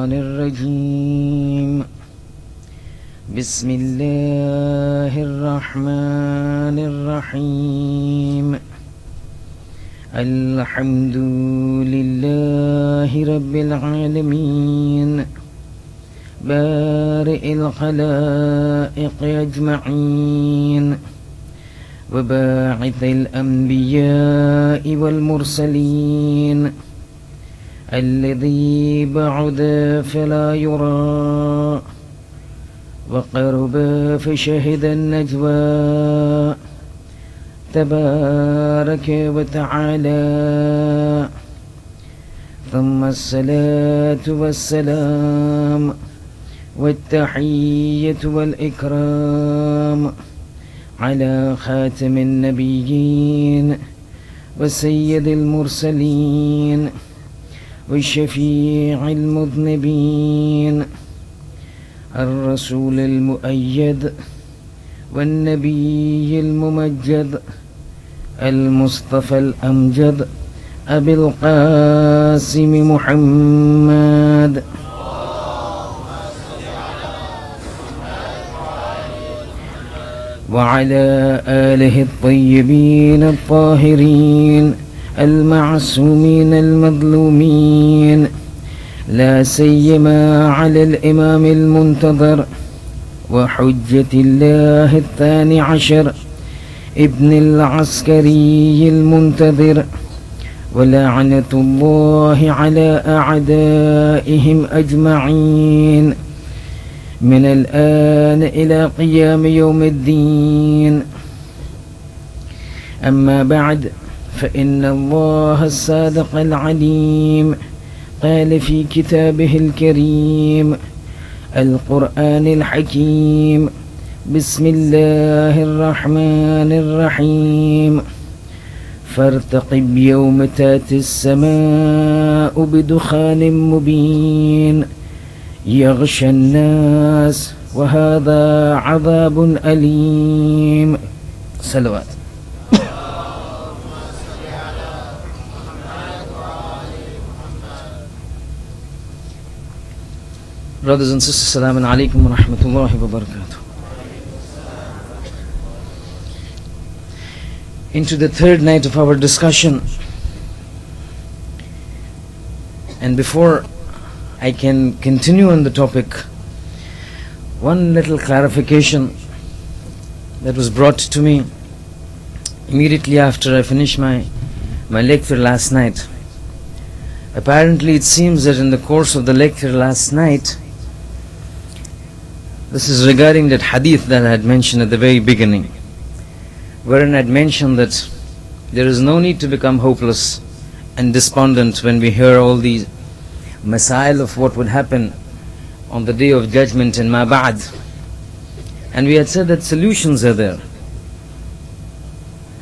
الشيطان الرجيم بسم الله الرحمن الرحيم الحمد لله رب العالمين بارئ الخلائق أجمعين وباعث الأنبياء والمرسلين الذي بعد فلا يرى وقرب فشهد النجوى تبارك وتعالى ثم الصلاة والسلام والتحية والإكرام على خاتم النبيين وسيد المرسلين والشفيع المذنبين الرسول المؤيد والنبي الممجد المصطفى الأمجد أبي القاسم محمد وعلى آله الطيبين الطاهرين المعصومين المظلومين لا سيما على الإمام المنتظر وحجة الله الثاني عشر ابن العسكري المنتظر ولعنة الله على أعدائهم أجمعين من الآن إلى قيام يوم الدين. أما بعد، فإن الله الصادق العليم قال في كتابه الكريم القرآن الحكيم: بسم الله الرحمن الرحيم فارتقب يوم تأتي السماء بدخان مبين يغشى الناس وهذا عذاب أليم. صلوات. Brothers and sisters, Assalamu alaikum wa rahmatullahi wa barakatuh. Into the third night of our discussion, and before I can continue on the topic, one little clarification that was brought to me immediately after I finished my lecture last night. Apparently it seems that in the course of the lecture last night, this is regarding that hadith that I had mentioned at the very beginning, wherein I had mentioned that there is no need to become hopeless and despondent when we hear all these masail of what would happen on the day of judgment in ma ba'd. And we had said that solutions are there.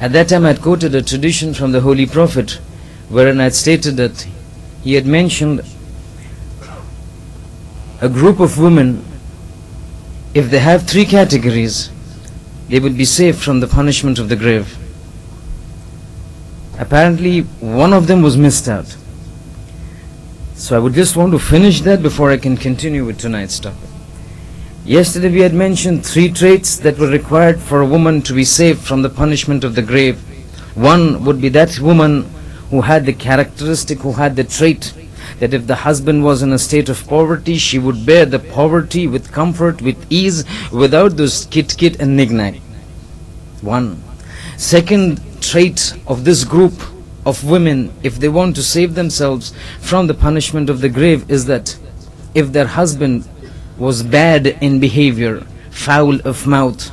At that time I had quoted a tradition from the Holy Prophet, wherein I had stated that he had mentioned a group of women. If they have three categories, they would be saved from the punishment of the grave. Apparently one of them was missed out. So I would just want to finish that before I can continue with tonight's topic. Yesterday we had mentioned three traits that were required for a woman to be saved from the punishment of the grave. One would be that woman who had the characteristic, who had the trait that if the husband was in a state of poverty, she would bear the poverty with comfort, with ease, without those kit and knick-knack. One. Second trait of this group of women, if they want to save themselves from the punishment of the grave, is that if their husband was bad in behavior, foul of mouth,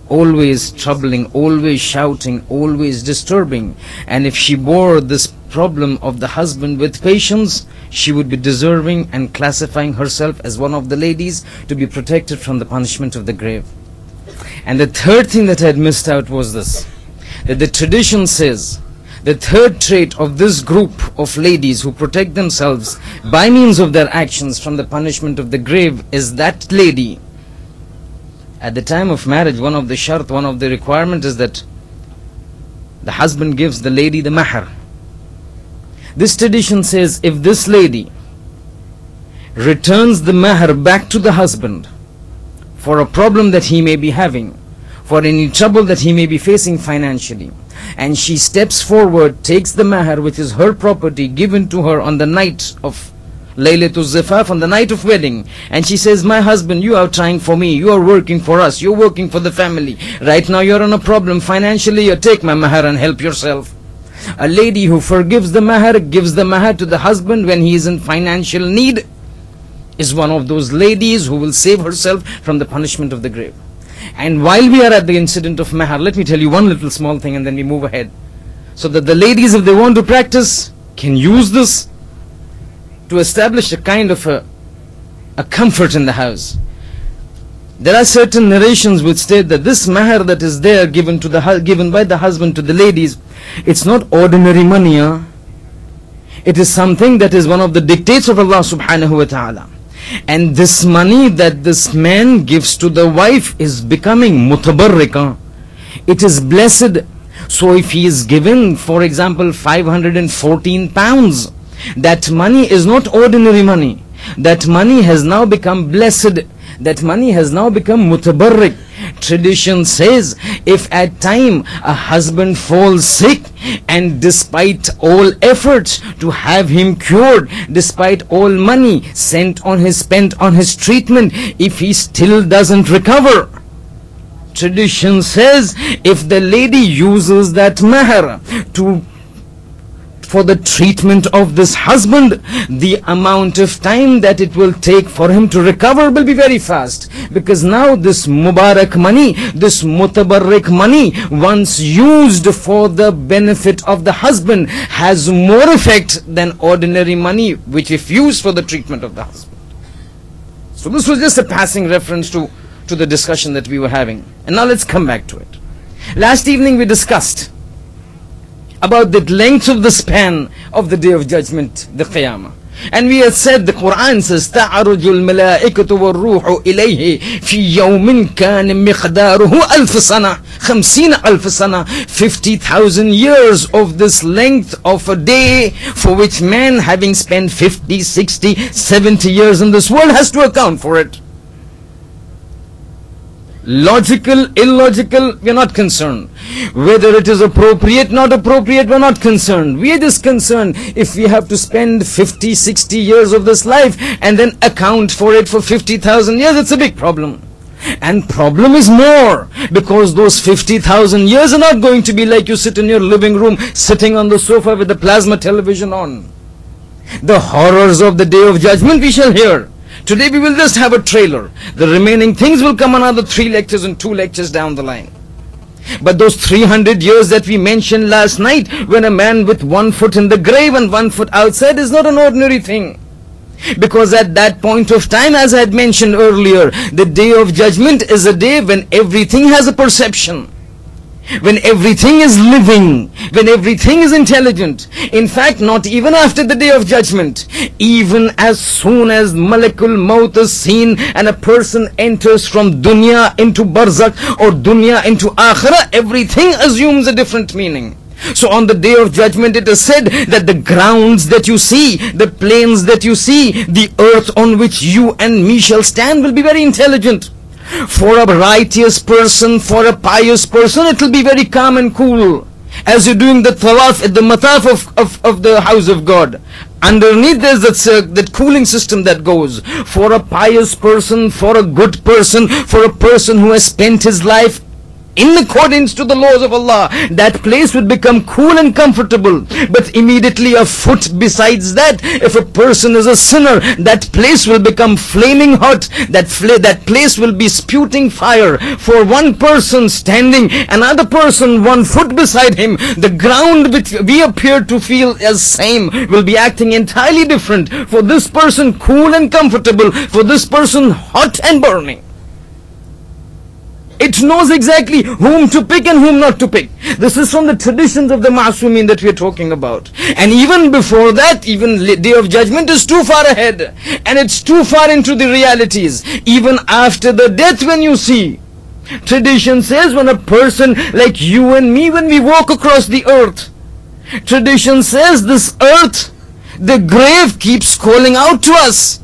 always troubling, always shouting, always disturbing, and if she bore this problem of the husband with patience, she would be deserving and classifying herself as one of the ladies to be protected from the punishment of the grave. And the third thing that I had missed out was this, that the tradition says the third trait of this group of ladies who protect themselves by means of their actions from the punishment of the grave is that lady, at the time of marriage, one of the shart, one of the requirement is that the husband gives the lady the mahar. This tradition says if this lady returns the mahar back to the husband for a problem that he may be having, for any trouble that he may be facing financially, and she steps forward, takes the mahar, which is her property, given to her on the night of Laylatul Zifaf, on the night of wedding, and she says, my husband, you are trying for me, you are working for us, you're working for the family, right now you're on a problem financially, you take my mahar and help yourself. A lady who forgives the mahar, gives the mahar to the husband when he is in financial need, is one of those ladies who will save herself from the punishment of the grave. And while we are at the incident of mahar, let me tell you one little small thing and then we move ahead, so that the ladies, if they want to practice, can use this to establish a kind of a comfort in the house. There are certain narrations which state that this mahar that is there given by the husband to the ladies, it's not ordinary money. It is something that is one of the dictates of Allah subhanahu wa ta'ala. And this money that this man gives to the wife is becoming mutabarrika. It is blessed. So if he is given, for example, 514 pounds, that money is not ordinary money. That money has now become blessed. That money has now become mutabarrik. Tradition says, if at time a husband falls sick, and despite all efforts to have him cured, despite all money spent on his treatment, if he still doesn't recover, tradition says, if the lady uses that mahar for the treatment of this husband, the amount of time that it will take for him to recover will be very fast. Because now this Mubarak money, this Mutabarrik money, once used for the benefit of the husband, has more effect than ordinary money, which if used for the treatment of the husband. So this was just a passing reference to the discussion that we were having. And now let's come back to it. Last evening we discussed about the length of the span of the Day of Judgment, the Qiyamah. And we had said, the Quran says, تَعْرُجُ الْمَلَائِكَةُ وَالرُّوحُ إِلَيْهِ فِي يَوْمٍ كَانَ مِقْدَارُهُ أَلْفَ سَنَةٍ 50,000 sana, 50,000 years of this length of a day, for which man, having spent 50, 60, 70 years in this world, has to account for it. Logical, illogical, we are not concerned. Whether it is appropriate, not appropriate, we are not concerned. We are just concerned if we have to spend 50, 60 years of this life and then account for it for 50,000 years, it's a big problem. And problem is more, because those 50,000 years are not going to be like you sit in your living room, sitting on the sofa with the plasma television on. The horrors of the Day of Judgment we shall hear. Today we will just have a trailer. The remaining things will come another 3 lectures and 2 lectures down the line. But those 300 years that we mentioned last night, when a man with 1 foot in the grave and 1 foot outside, is not an ordinary thing. Because at that point of time, as I had mentioned earlier, the Day of Judgment is a day when everything has a perception, when everything is living, when everything is intelligent. In fact, not even after the Day of Judgment, even as soon as Malakul Maut is seen and a person enters from dunya into barzakh or dunya into akhirah, everything assumes a different meaning. So on the Day of Judgment it is said that the grounds that you see, the plains that you see, the earth on which you and me shall stand will be very intelligent. For a righteous person, for a pious person, it will be very calm and cool. As you're doing the tawaf at the mataf of the house of God, underneath there's that cooling system that goes. For a pious person, for a good person, for a person who has spent his life in accordance to the laws of Allah, that place would become cool and comfortable. But immediately a foot besides that, if a person is a sinner, that place will become flaming hot. That place will be spewing fire. For one person standing, another person 1 foot beside him, the ground which we appear to feel as same will be acting entirely different. For this person cool and comfortable, for this person hot and burning. It knows exactly whom to pick and whom not to pick. This is from the traditions of the Ma'asumin that we are talking about. And even before that, even Day of Judgment is too far ahead. And it's too far into the realities. Even after the death, when you see, tradition says when a person like you and me, when we walk across the earth, tradition says this earth, the grave keeps calling out to us.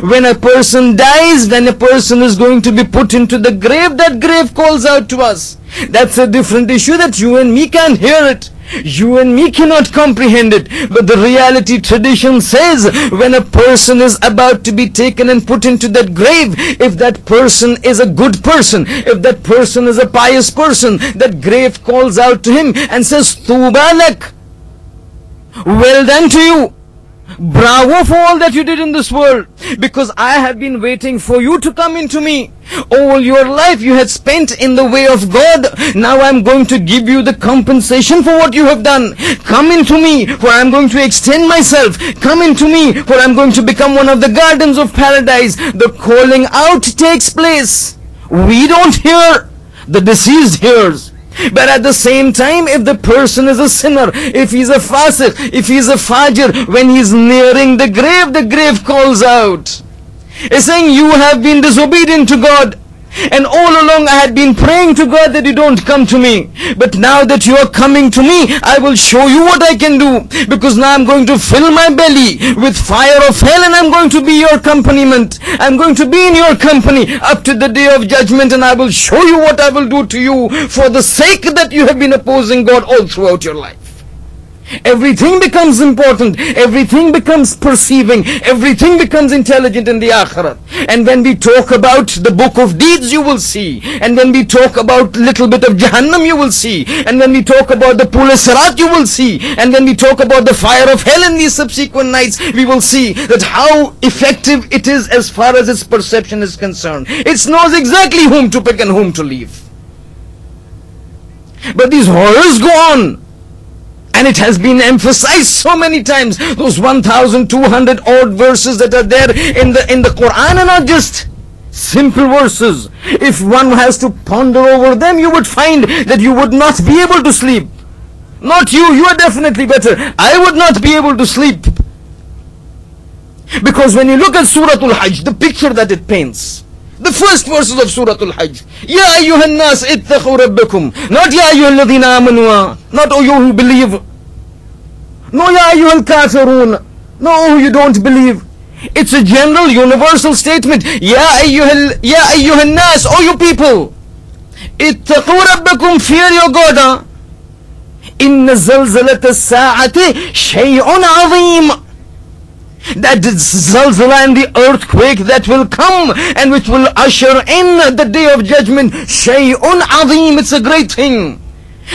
When a person dies, when a person is going to be put into the grave, that grave calls out to us. That's a different issue that you and me can't hear it. You and me cannot comprehend it. But the reality, tradition says, when a person is about to be taken and put into that grave, if that person is a good person, if that person is a pious person, that grave calls out to him and says, Tuba lak, well done to you. Bravo for all that you did in this world, because I have been waiting for you to come into me. All your life you had spent in the way of God. Now I'm going to give you the compensation for what you have done. Come into me, for I'm going to extend myself. Come into me, for I'm going to become one of the gardens of paradise. The calling out takes place. We don't hear, the deceased hears. But at the same time, if the person is a sinner, if he's a fasiq, if he's a fajr, when he's nearing the grave calls out. It's saying, you have been disobedient to God. And all along I had been praying to God that you don't come to me. But now that you are coming to me, I will show you what I can do. Because now I'm going to fill my belly with fire of hell, and I'm going to be your accompaniment. I'm going to be in your company up to the day of judgment, and I will show you what I will do to you for the sake that you have been opposing God all throughout your life. Everything becomes important, everything becomes perceiving, everything becomes intelligent in the akhirat. And when we talk about the book of deeds, you will see. And when we talk about little bit of Jahannam, you will see. And when we talk about the pool of Sirat, you will see. And when we talk about the fire of hell in these subsequent nights, we will see that how effective it is as far as its perception is concerned. It knows exactly whom to pick and whom to leave. But these horrors go on. And it has been emphasized so many times. Those 1,200 odd verses that are there in the Quran are not just simple verses. If one has to ponder over them, you would find that you would not be able to sleep. Not you, you are definitely better. I would not be able to sleep. Because when you look at Surah Al-Hajj, the picture that it paints, the first verses of Surah Al-Hajj, Ya ayyuhan nas ittaqu rabbakum, not Ya ayyuhal ladhina amanu, not oh you who believe, no Ya ayyuhal kafirun, no oh you don't believe. It's a general universal statement. Ya ayyuhan nas, oh you people, ittaqu rabbakum, fear your God. Inna zalzalata as-sa'ati shay'un 'azim. That zalzala and the earthquake that will come and which will usher in the day of judgment, shay'un 'azim, it's a great thing.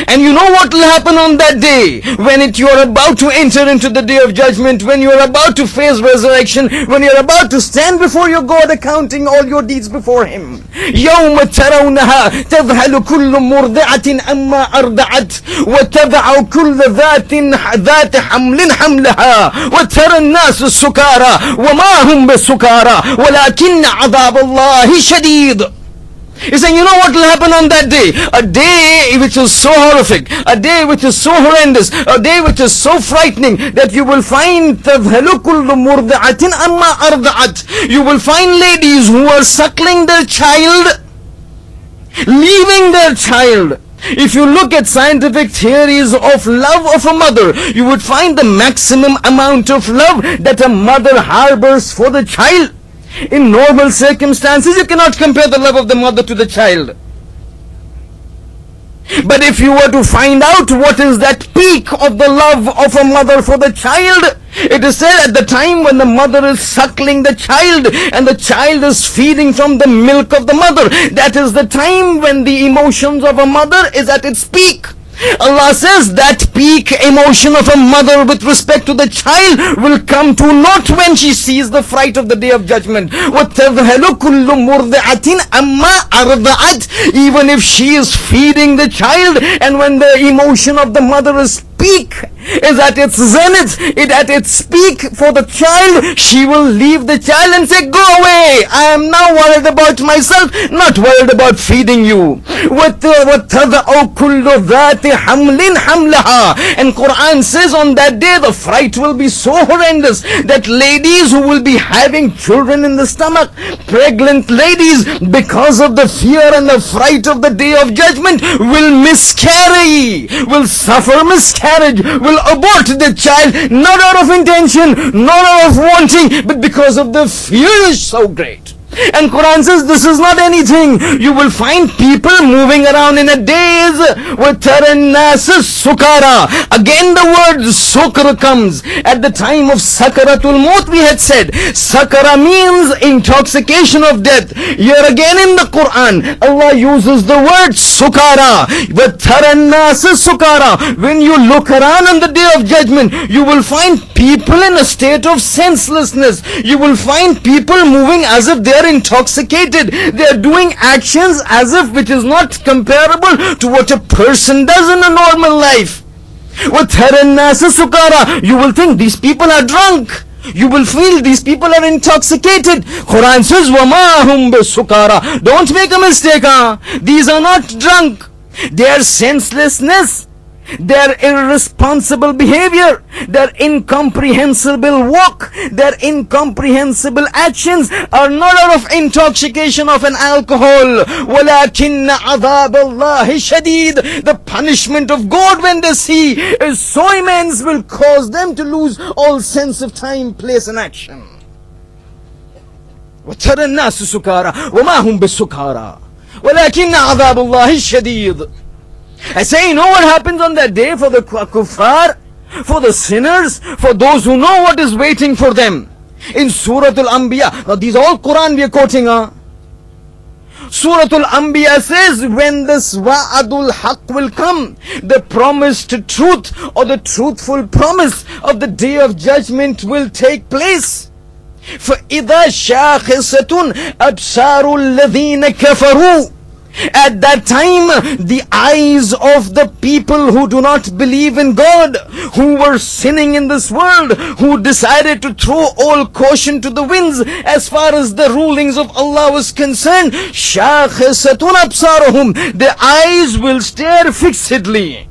And you know what will happen on that day, when you are about to enter into the day of judgment, when you are about to face resurrection, when you are about to stand before your God accounting all your deeds before Him. يَوْمَ تَرَوْنَهَا تَذْهَلُ كُلُّ مُرْضِعَةٍ أَمَّا أَرْضَعَتْ وَتَضَعُ كُلُّ ذَاتٍ حَمْلٍ حَمْلَهَا وَتَرَى النَّاسَ السُّكَارَى وَمَا هُمْ بِالسُّكَارَى وَلَكِنَّ عَذَابَ اللَّهِ شَدِيدٌ. He's saying, you know what will happen on that day? A day which is so horrific, a day which is so horrendous, a day which is so frightening that you will find تَذْهَلُ كُلُّ مُرْضِعَةٍ أَمَّا أَرْضَعَتْ. You will find ladies who are suckling their child, leaving their child. If you look at scientific theories of love of a mother, you would find the maximum amount of love that a mother harbors for the child. In normal circumstances, you cannot compare the love of the mother to the child. But if you were to find out what is that peak of the love of a mother for the child, it is said at the time when the mother is suckling the child and the child is feeding from the milk of the mother, that is the time when the emotions of a mother is at its peak. Allah says that peak emotion of a mother with respect to the child will come to not when she sees the fright of the day of judgment. وَتَذْهَلُ كُلُّ مُرْضِعَةٍ أَمَّا أَرْضَعَتْ. Even if she is feeding the child, and when the emotion of the mother is peak, is at its zenith, it at its peak for the child, she will leave the child and say, go away, I am now worried about myself, not worried about feeding you. وَتَضَعُ كُلُّ ذَاتِ حَمْلٍ حَمْلَهَا. And Quran says on that day the fright will be so horrendous that ladies who will be having children in the stomach, pregnant ladies, because of the fear and the fright of the day of judgment, will miscarry, will suffer miscarriage. miscarriage, will abort the child, not out of intention, not out of wanting, but because of the fear is so great. And Quran says this is not anything. You will find people moving around in a daze with tarannas sukara. Again the word sukra comes. At the time of sakaratul maut we had said sakara means intoxication of death. Here again in the Quran Allah uses the word sukara. With tarannas sukara. When you look around on the day of judgment, you will find people in a state of senselessness. You will find people moving as if they are intoxicated. They are doing actions as if which is not comparable to what a person does in a normal life. With tarannas sukara, you will think these people are drunk. You will feel these people are intoxicated. Quran says, وَمَا هُمْ بِسُكَارَى. Don't make a mistake. These are not drunk. Their senselessness, their irresponsible behavior, their incomprehensible walk, their incomprehensible actions are not out of intoxication of an alcohol. وَلَكِنَّ عَذَابَ اللَّهِ شَدِيدٌ. The punishment of God when they see is so immense, will cause them to lose all sense of time, place and action. وَتَرَى النَّاسُ سُكَارَى وَمَا هُمْ بِسُكَارَى وَلَكِنَّ عَذَابَ اللَّهِ شَدِيدٌ. I say, you know what happens on that day for the kuffar, for the sinners, for those who know what is waiting for them? In Surah Al-Anbiya, now these are all Quran we are quoting. Surah Al-Anbiya says, when this wa'adul haq will come, the promised truth or the truthful promise of the day of judgment will take place. فَإِذَا شَاخِصَةٌ أَبْصَارُ الَّذِينَ كَفَرُوا. At that time, the eyes of the people who do not believe in God, who were sinning in this world, who decided to throw all caution to the winds as far as the rulings of Allah was concerned, شَاخِصَةٌ أَبْصَارُهُمْ. Their eyes will stare fixedly.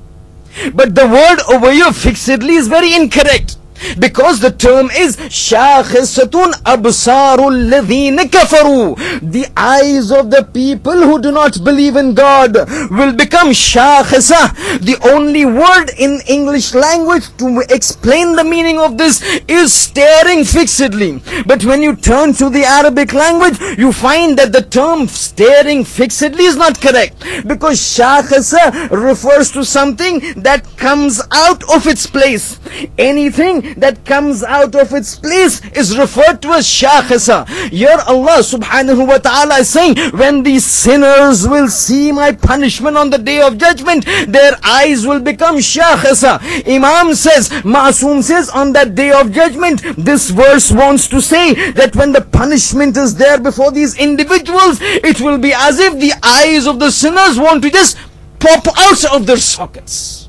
But the word over here, fixedly, is very incorrect. Because the term is شَاخِصَةٌ أَبْصَارُ الَّذِينَ كَفَرُوا. The eyes of the people who do not believe in God will become شَاخِصَة. The only word in English language to explain the meaning of this is staring fixedly. But when you turn to the Arabic language, you find that the term staring fixedly is not correct. Because شَاخِصَة refers to something that comes out of its place. Anything that comes out of its place is referred to as shakhisa. Here Allah subhanahu wa ta'ala is saying, when these sinners will see my punishment on the day of judgment, their eyes will become shakhisa. Imam says, Masoom says, on that day of judgment, this verse wants to say that when the punishment is there before these individuals, it will be as if the eyes of the sinners want to just pop out of their sockets.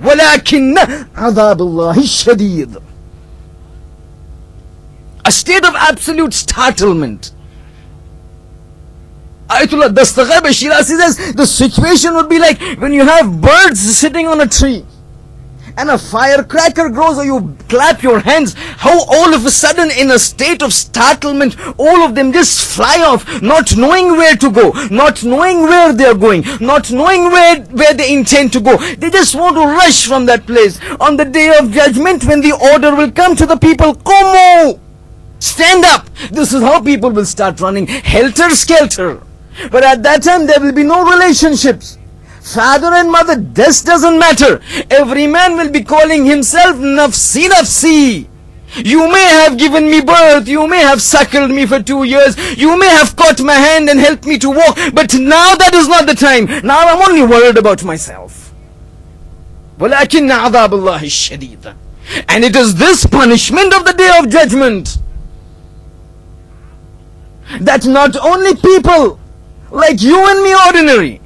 وَلَكِنَّ عَذَابَ اللَّهِ شَدِيدٌ. A state of absolute startlement. Ayatollah Dastagir Shirazi says the situation would be like when you have birds sitting on a tree and a firecracker grows, or you clap your hands, how all of a sudden in a state of startlement all of them just fly off, not knowing where to go, not knowing where they are going, not knowing where they intend to go. They just want to rush from that place. On the day of judgment, when the order will come to the people, Qumu, stand up, this is how people will start running helter-skelter. But at that time there will be no relationships. Father and mother, this doesn't matter. Every man will be calling himself Nafsi Nafsi. You may have given me birth, you may have suckled me for 2 years, you may have caught my hand and helped me to walk, but now that is not the time. Now I'm only worried about myself. وَلَكِنَّ عَذَابَ اللَّهِ الشَّدِيدَ. And it is this punishment of the day of judgment that not only people like you and me ordinary,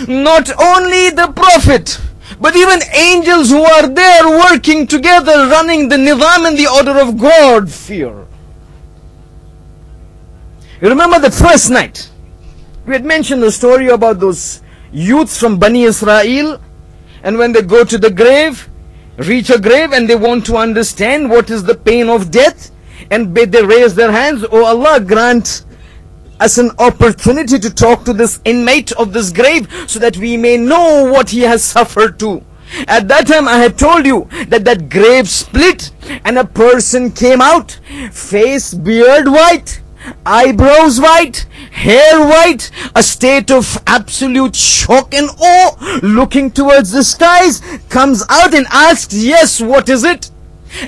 not only the Prophet, but even angels who are there working together, running the nizam and the order of God, fear. You remember the first night, we had mentioned the story about those youths from Bani Israel, and when they go to the grave, reach a grave and they want to understand what is the pain of death, and they raise their hands, oh Allah, grant as an opportunity to talk to this inmate of this grave so that we may know what he has suffered to. At that time I had told you that that grave split and a person came out, face, beard white, eyebrows white, hair white, a state of absolute shock and awe, looking towards the skies, comes out and asks, yes, what is it?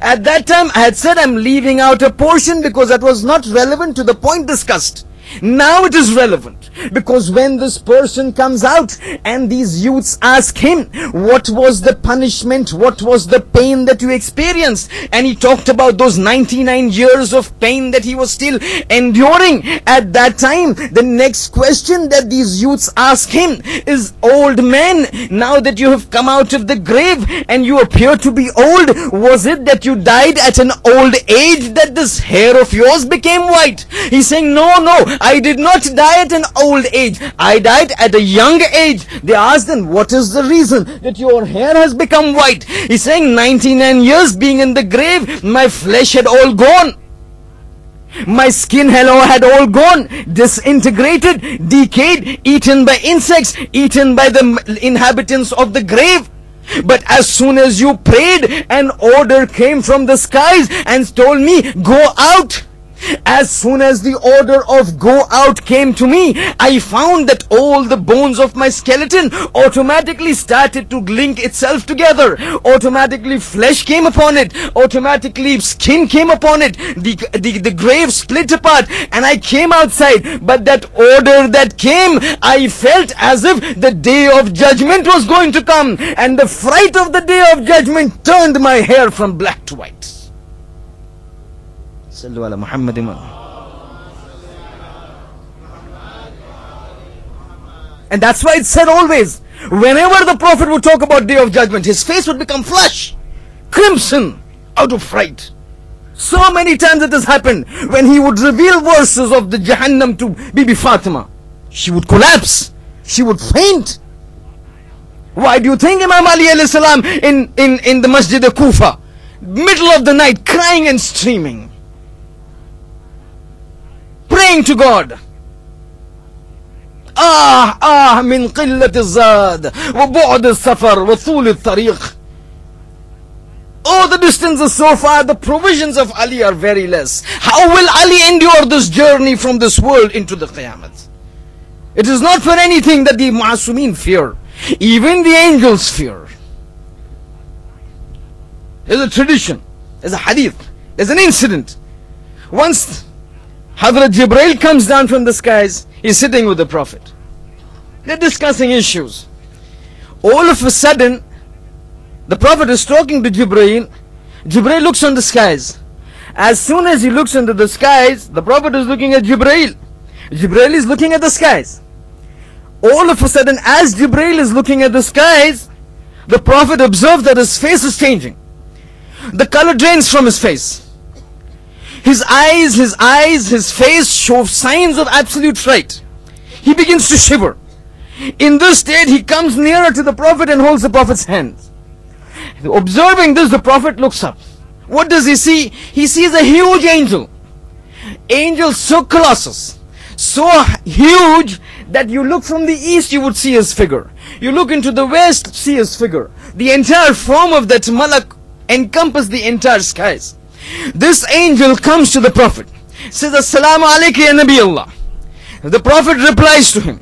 At that time I had said I'm leaving out a portion because that was not relevant to the point discussed. Now it is relevant, because when this person comes out and these youths ask him, what was the punishment, what was the pain that you experienced, and he talked about those 99 years of pain that he was still enduring. At that time, the next question that these youths ask him is, old man, now that you have come out of the grave and you appear to be old, was it that you died at an old age that this hair of yours became white? He's saying, no, I did not die at an old age. I died at a young age. They asked him, what is the reason that your hair has become white? He's saying, 99 years being in the grave, my flesh had all gone. My skin had all gone, disintegrated, decayed, eaten by insects, eaten by the inhabitants of the grave. But as soon as you prayed, an order came from the skies and told me, go out. As soon as the order of go out came to me, I found that all the bones of my skeleton automatically started to link itself together. Automatically flesh came upon it. Automatically skin came upon it. The grave split apart and I came outside. But that order that came, I felt as if the day of judgment was going to come. And the fright of the day of judgment turned my hair from black to white. Sallu ala Muhammadin. And that's why it's said always, whenever the Prophet would talk about day of judgment, his face would become flush, crimson, out of fright. So many times it has happened when he would reveal verses of the Jahannam to Bibi Fatima. She would collapse, she would faint. Why do you think Imam Ali alayhi salam in the Masjid of Kufa, middle of the night, crying and streaming, praying to God? من قلة الزاد وبعد السفر وطول الطريق. Oh, the distance is so far, the provisions of Ali are very less. How will Ali endure this journey from this world into the Qiyamah? It is not for anything that the Ma'asumin fear. Even the angels fear. There's a tradition, there's a hadith, there's an incident. Once Hazrat Jibreel comes down from the skies, he's sitting with the Prophet. They're discussing issues. All of a sudden, the Prophet is talking to Jibreel. Jibreel looks on the skies. As soon as he looks into the skies, the Prophet is looking at Jibreel. Jibreel is looking at the skies. All of a sudden, as Jibreel is looking at the skies, the Prophet observes that his face is changing. The color drains from his face. His eyes, his face show signs of absolute fright. He begins to shiver. In this state, he comes nearer to the Prophet and holds the Prophet's hands. Observing this, the Prophet looks up. What does he see? He sees a huge angel. Angel so colossal, so huge that you look from the east, you would see his figure. You look into the west, see his figure. The entire form of that malak encompasses the entire skies. This angel comes to the Prophet, says, Assalamu alaikum ya Nabi Allah. The Prophet replies to him.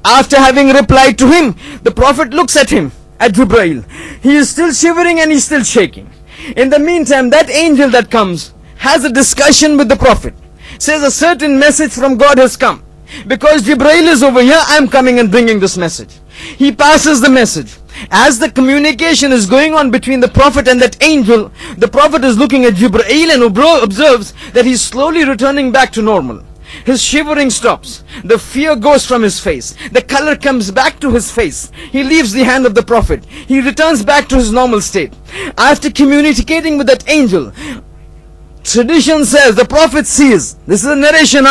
After having replied to him, the Prophet looks at him, at Jibreel. He is still shivering and he's still shaking. In the meantime, that angel that comes has a discussion with the Prophet. Says a certain message from God has come. Because Jibreel is over here, I am coming and bringing this message. He passes the message. As the communication is going on between the Prophet and that angel, the Prophet is looking at Jibreel and observes that he's slowly returning back to normal. His shivering stops. The fear goes from his face. The color comes back to his face. He leaves the hand of the Prophet. He returns back to his normal state. After communicating with that angel, tradition says the Prophet sees. This is a narration,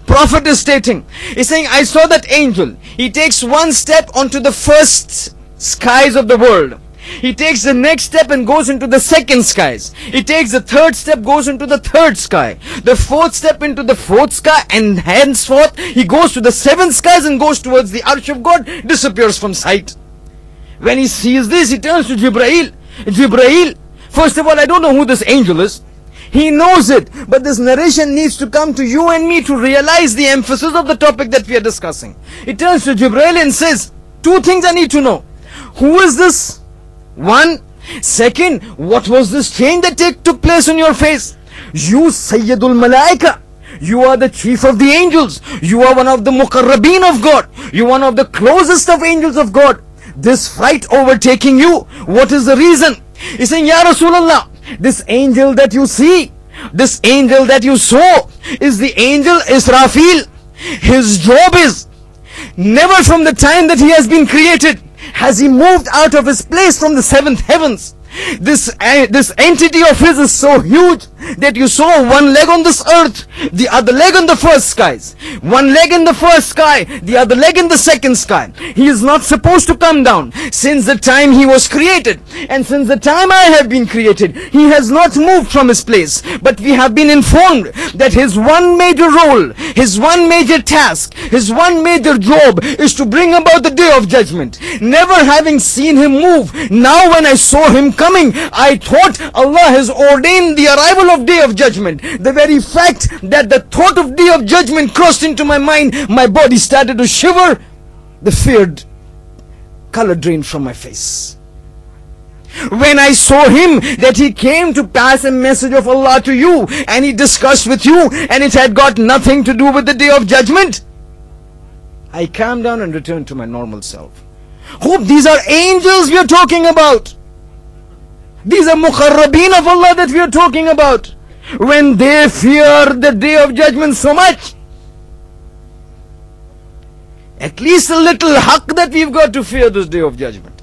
Prophet is stating. He's saying, I saw that angel. He takes one step onto the first skies of the world. He takes the next step and goes into the second skies. He takes the third step, goes into the third sky. The fourth step into the fourth sky, and henceforth he goes to the seventh skies and goes towards the arsh of God, disappears from sight. When he sees this, he turns to Jibreel. Jibreel, first of all, I don't know who this angel is. He knows it, but this narration needs to come to you and me to realize the emphasis of the topic that we are discussing. He turns to Jibreel and says, two things I need to know. Who is this? One. Second, what was this change that took place on your face? You Sayyidul Malaika. You are the chief of the angels. You are one of the Muqarrabeen of God. You are one of the closest of angels of God. This fright overtaking you, what is the reason? He's saying, Ya Rasulullah, this angel that you see, this angel that you saw, is the angel Israfil. His job is, never from the time that he has been created, has he moved out of his place from the seventh heavens. This entity of his is so huge that you saw one leg on this earth, the other leg on the first skies. One leg in the first sky, the other leg in the second sky. He is not supposed to come down. Since the time he was created, and since the time I have been created, he has not moved from his place. But we have been informed that his one major role, his one major task, his one major job is to bring about the day of judgment. Never having seen him move, now when I saw him coming, I thought Allah has ordained the arrival of day of judgment. The very fact that the thought of day of judgment crossed into my mind, my body started to shiver. The feared color drained from my face. When I saw him, that he came to pass a message of Allah to you, and he discussed with you, and it had got nothing to do with the day of judgment, I calmed down and returned to my normal self. Hope these are angels we are talking about. These are Muqarrabeen of Allah that we are talking about. When they fear the day of judgment so much, at least a little haqq that we've got to fear this day of judgment.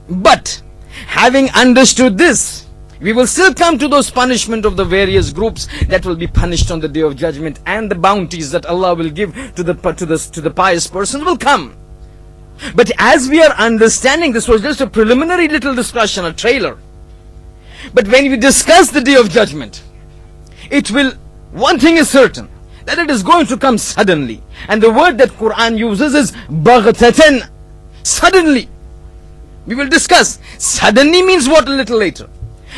But having understood this, we will still come to those punishment of the various groups that will be punished on the day of judgment, and the bounties that Allah will give to the pious person will come. But as we are understanding, this was just a preliminary little discussion, a trailer. But when we discuss the day of judgment, one thing is certain, that it is going to come suddenly. And the word that Quran uses is baghtatan, suddenly. We will discuss. Suddenly means what a little later.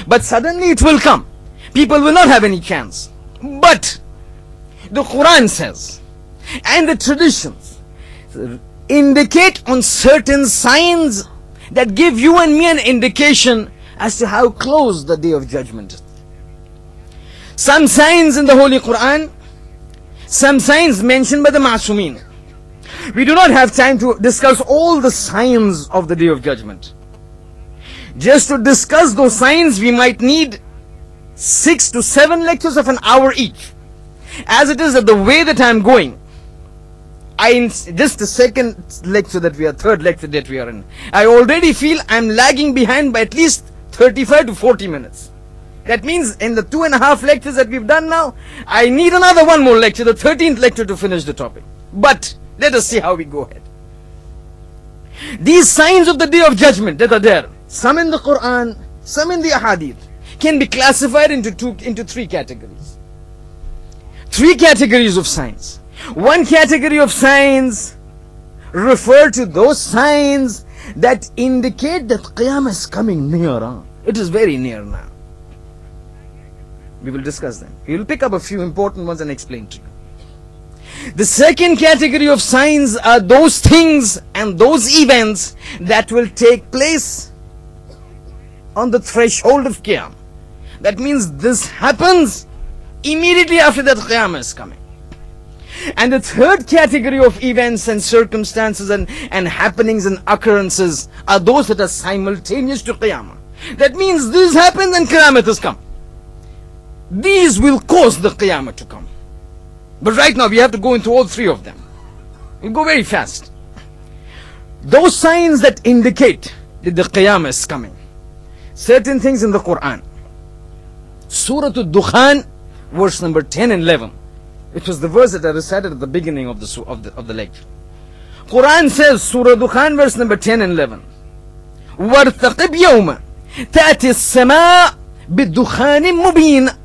But suddenly it will come. People will not have any chance. But the Quran says, and the traditions indicate on certain signs that give you and me an indication as to how close the day of judgment is. Some signs in the Holy Quran, some signs mentioned by the Ma'asumeen. We do not have time to discuss all the signs of the day of judgment. Just to discuss those signs, we might need 6 to 7 lectures of an hour each. As it is, that the way that I am going, just the third lecture that we are in, I already feel I am lagging behind by at least 35 to 40 minutes. That means in the 2.5 lectures that we've done now, I need another one more lecture, the 13th lecture, to finish the topic. But let us see how we go ahead. These signs of the day of judgment that are there, some in the Quran, some in the Ahadith, can be classified into three categories. 3 categories of signs. One category of signs refer to those signs that indicate that Qiyamah is coming near. It is very near now. We will discuss them. We will pick up a few important ones and explain to you. The second category of signs are those things and those events that will take place on the threshold of Qiyamah. That means this happens immediately after that Qiyamah is coming. And the third category of events and circumstances and happenings and occurrences are those that are simultaneous to Qiyamah. That means this happens and Qiyamah has come. These will cause the Qiyamah to come. But right now we have to go into all 3 of them. We'll go very fast. Those signs that indicate that the Qiyamah is coming. Certain things in the Quran. Surah Al-Dukhan, verse number 10 and 11. Which was the verse that I recited at the beginning of the lecture. Quran says, Surah Dukhan, verse number 10 and 11. وَارْتَقِبْ يَوْمَ تَأْتِي السَّمَاء بِالدُّخَانٍ مُبِينٍ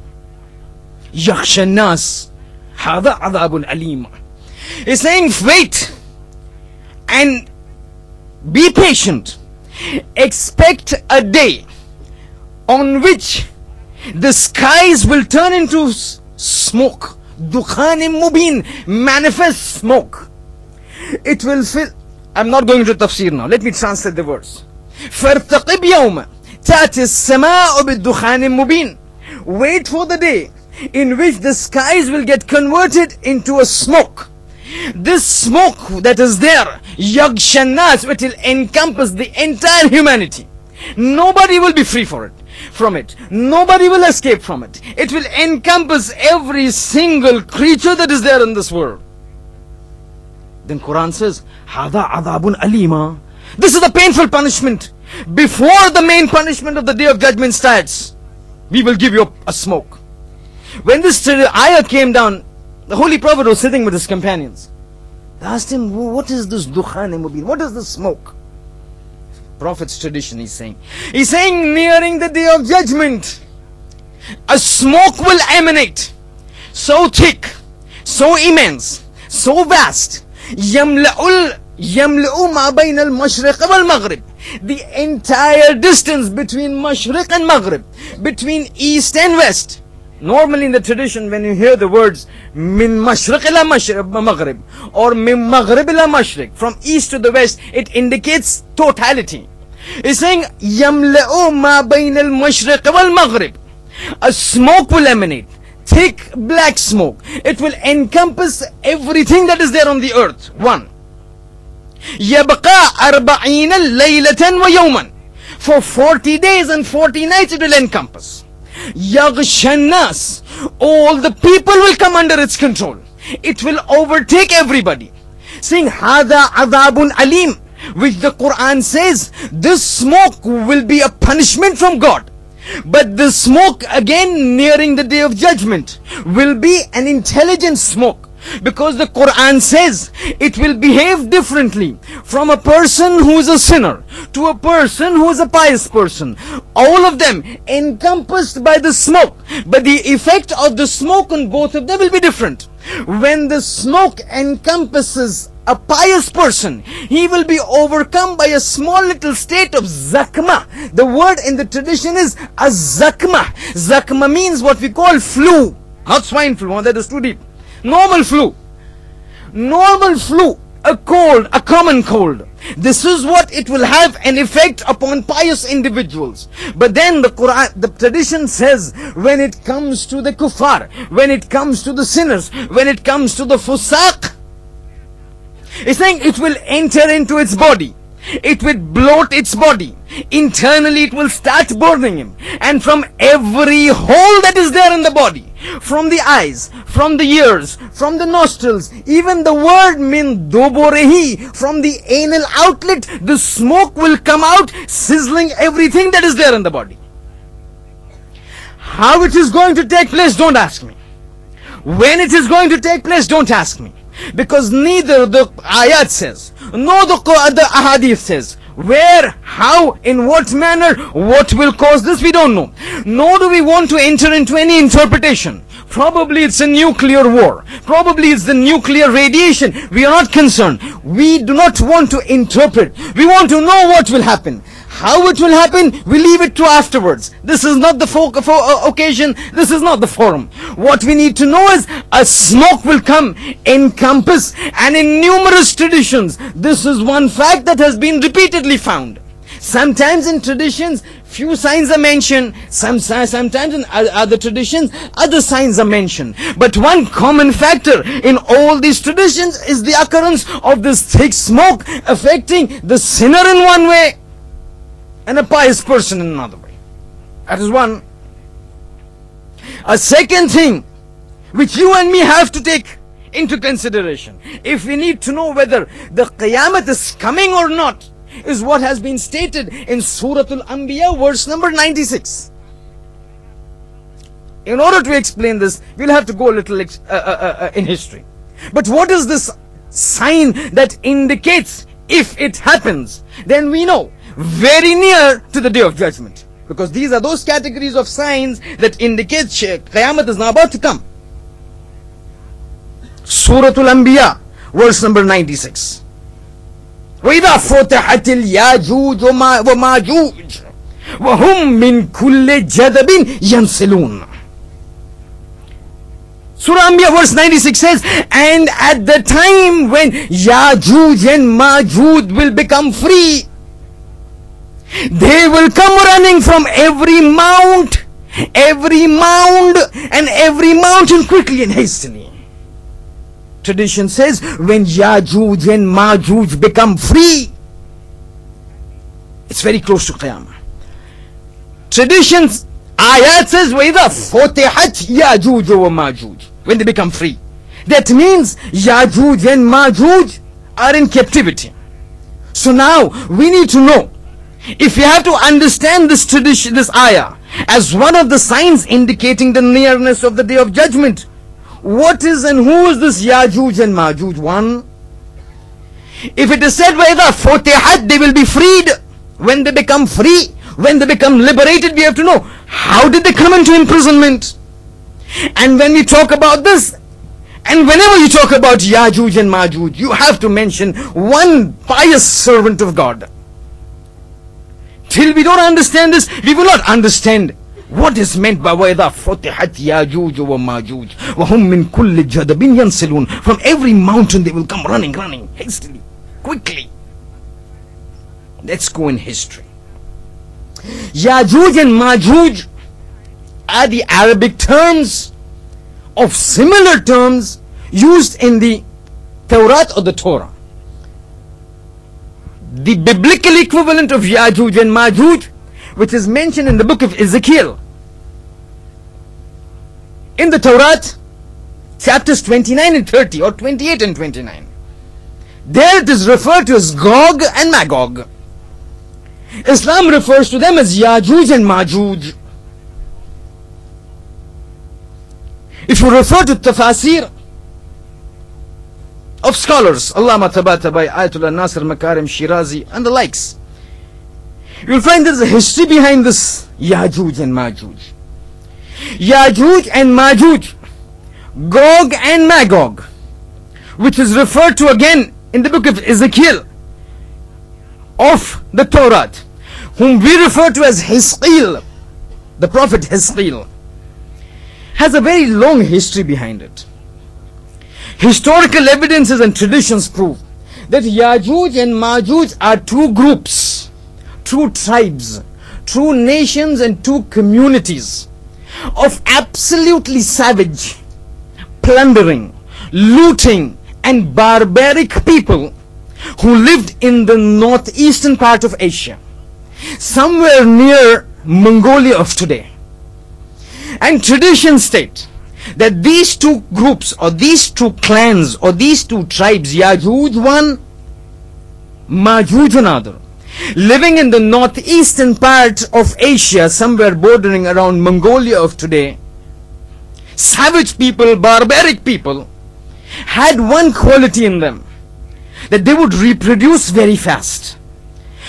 يَخْشَى النَّاسِ هَذَا عَذَابٌ أَلِيمٌ. He's saying, wait and be patient. Expect a day on which the skies will turn into smoke. Dukhanim mubin, manifest smoke. It will fill. I'm not going to tafsir now. Let me translate the verse. فَارْتَقِبْ يَوْمَ تَأْتِي السَّمَاءُ بِالدُّخَانِ مُبِينٍ. Wait for the day in which the skies will get converted into a smoke. This smoke that is there, yaghshan nas, it will encompass the entire humanity. Nobody will be free from it. Nobody will escape from it. It will encompass every single creature that is there in this world. Then Quran says, Hada adabun alima. This is the painful punishment. Before the main punishment of the Day of Judgment starts, we will give you a smoke. When this ayah came down, the Holy Prophet was sitting with his companions. They asked him, what is this dukhan mubin? What is this smoke? Prophet's tradition, he's saying. He's saying, nearing the Day of Judgment, a smoke will emanate. So thick, so immense, so vast. يَمْلَأُ مَا بَيْنَ الْمَشْرِقِ وَالْمَغْرِبِ. The entire distance between Mashriq and Maghrib, between East and West. Normally in the tradition, when you hear the words min mashriq ila maghrib or min maghrib ila mashriq, from east to the west, it indicates totality. It's saying yamla'u ma bayn al mashriq wal maghrib. A smoke will emanate, thick black smoke. It will encompass everything that is there on the earth. One. Yabqa arba'ina laylatan wa yawman. For 40 days and 40 nights it will encompass. Yaghshan nas, all the people will come under its control. It will overtake everybody. Saying Hada adabun alim, which the Quran says this smoke will be a punishment from God. But the smoke, again nearing the Day of Judgment, will be an intelligent smoke. Because the Quran says it will behave differently from a person who is a sinner to a person who is a pious person. All of them encompassed by the smoke, but the effect of the smoke on both of them will be different. When the smoke encompasses a pious person, he will be overcome by a small little state of zakma. The word in the tradition is a zakma. Zakma means what we call flu, not swine flu. That is too deep. Normal flu, a cold, a common cold. This is what it will have an effect upon pious individuals. But then the Quran, the tradition says, when it comes to the kuffar, when it comes to the sinners, when it comes to the fusaq, it's saying it will enter into its body. It will bloat its body. Internally it will start burning him. And from every hole that is there in the body, from the eyes, from the ears, from the nostrils, even the word min doborehi, from the anal outlet, the smoke will come out, sizzling everything that is there in the body. How it is going to take place, don't ask me. When it is going to take place, don't ask me. Because neither the ayat says, nor the ahadith says. Where, how, in what manner, what will cause this, we don't know. Nor do we want to enter into any interpretation. Probably it's a nuclear war. Probably it's the nuclear radiation. We are not concerned. We do not want to interpret. We want to know what will happen. How it will happen, we leave it to afterwards. This is not the occasion. This is not the forum. What we need to know is a smoke will come, encompass, and in numerous traditions, this is one fact that has been repeatedly found. Sometimes in traditions, few signs are mentioned. Sometimes in other traditions, other signs are mentioned. But one common factor in all these traditions is the occurrence of this thick smoke affecting the sinner in one way and a pious person in another way. That is one. A second thing which you and me have to take into consideration, if we need to know whether the Qiyamah is coming or not, is what has been stated in Surah Al-Anbiya, verse number 96. In order to explain this, we'll have to go a little in history. But what is this sign that indicates if it happens? Then we know, very near to the Day of Judgment. Because these are those categories of signs that indicate Qiyamah is now about to come. Surah Al-Anbiya, verse number 96. وَإِذَا فُتِحَتِ الْيَاجُوجُ وَمَاجُوجُ وَهُمْ مِنْ كُلِّ جَدَبٍ يَنْسِلُونَ. Surah Anbiya verse 96 says, and at the time when Yajuj and Majuj will become free, they will come running from every mound, and every mountain quickly and hastily. Tradition says, when Yajuj and Majuj become free, it's very close to Qiyamah. Traditions, ayat says, وَإِذَا فُتِحَتْ يَاجُوجُ وَمَاجُوجُ, when they become free. That means Yajuj and Majuj are in captivity. So now we need to know, if you have to understand this tradition, this ayah, as one of the signs indicating the nearness of the Day of Judgment, what is and who is this Yajuj and Majuj? One, if it is said وَإِذَا فُتِحَتْ, they will be freed. When they become free, when they become liberated, we have to know, how did they come into imprisonment? And when we talk about this, and whenever you talk about Yajuj and Majuj, you have to mention one pious servant of God. Till we don't understand this, we will not understand what is meant by وَإِذَا فُتِحَتْ يَاجُوجُ وَمَاجُوجُ وَهُمْ مِنْ كُلِّ جَدَبٍ يَنْسِلُونَ. From every mountain they will come running, hastily, quickly. Let's go in history. Yajuj and Majuj are the Arabic terms of similar terms used in the Tawrat or the Torah. The biblical equivalent of Yajuj and Majuj, which is mentioned in the book of Ezekiel, in the Tawrat, chapters 29 and 30, or 28 and 29. There it is referred to as Gog and Magog. Islam refers to them as Yajuj and Majuj. If you refer to tafasir of scholars, Allama Tabatabai, Ayatollah Nasir Makarim Shirazi and the likes, you will find there is a history behind this Yajuj and Majuj. Yajuj and Majuj, Gog and Magog, which is referred to again in the book of Ezekiel of the Torah, whom we refer to as Hizqeel, the prophet Hizqeel, has a very long history behind it. Historical evidences and traditions prove that Yajuj and Majuj are two groups, two tribes, two nations and two communities of absolutely savage, plundering, looting and barbaric people who lived in the northeastern part of Asia, somewhere near Mongolia of today. And traditions state that these two groups or these two clans or these two tribes, Yajuj one, Majuj another, living in the northeastern part of Asia, somewhere bordering around Mongolia of today, savage people, barbaric people, had one quality in them, that they would reproduce very fast.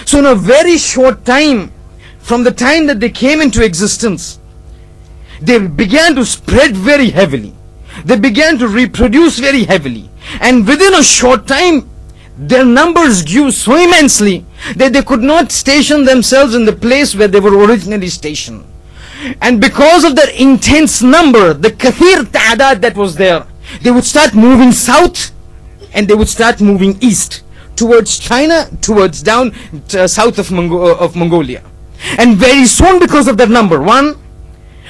So in a very short time, from the time that they came into existence, they began to spread very heavily. They began to reproduce very heavily. And within a short time, their numbers grew so immensely that they could not station themselves in the place where they were originally stationed. And because of their intense number, the kathir ta'adad that was there, they would start moving south and they would start moving east towards China, towards down south of Mongolia. And very soon, because of their number,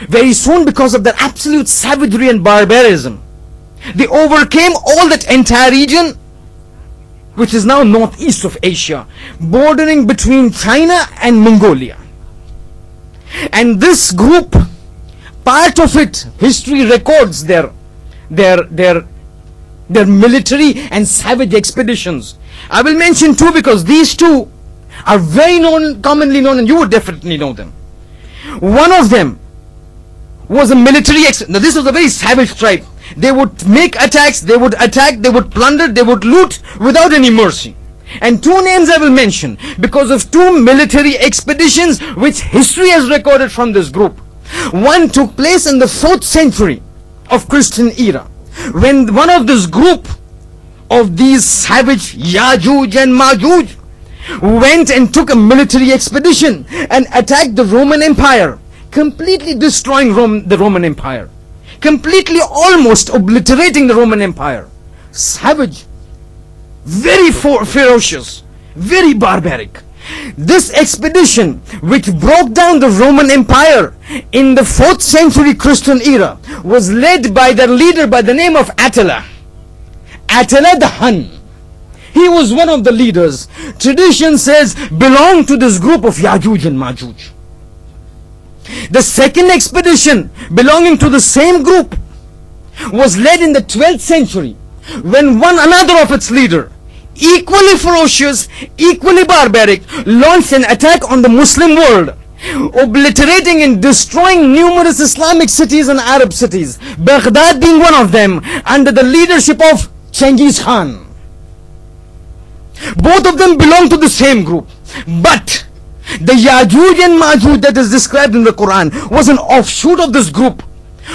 very soon because of their absolute savagery and barbarism, they overcame all that entire region, which is now northeast of Asia, bordering between China and Mongolia. And this group, part of it, history records their military and savage expeditions. I will mention two because these two are very commonly known, and you would definitely know them. One of them was a military now this was a very savage tribe. They would make attacks, they would attack, they would plunder, they would loot without any mercy. And two names I will mention because of two military expeditions which history has recorded from this group. One took place in the 4th century of Christian era, when one of this group of these savage Yajuj and Majuj went and took a military expedition and attacked the Roman Empire, completely destroying the Roman Empire, completely almost obliterating the Roman Empire. Savage, very ferocious, very barbaric. This expedition, which broke down the Roman Empire in the 4th century Christian era, was led by their leader by the name of Attila. Attila the Hun. He was one of the leaders. Tradition says belonged to this group of Yajuj and Majuj. The second expedition, belonging to the same group, was led in the 12th century, when one another of its leader, equally ferocious, equally barbaric, launched an attack on the Muslim world, obliterating and destroying numerous Islamic cities and Arab cities, Baghdad being one of them, under the leadership of Genghis Khan. Both of them belong to the same group, but the Yajuj and Majuj that is described in the Quran was an offshoot of this group.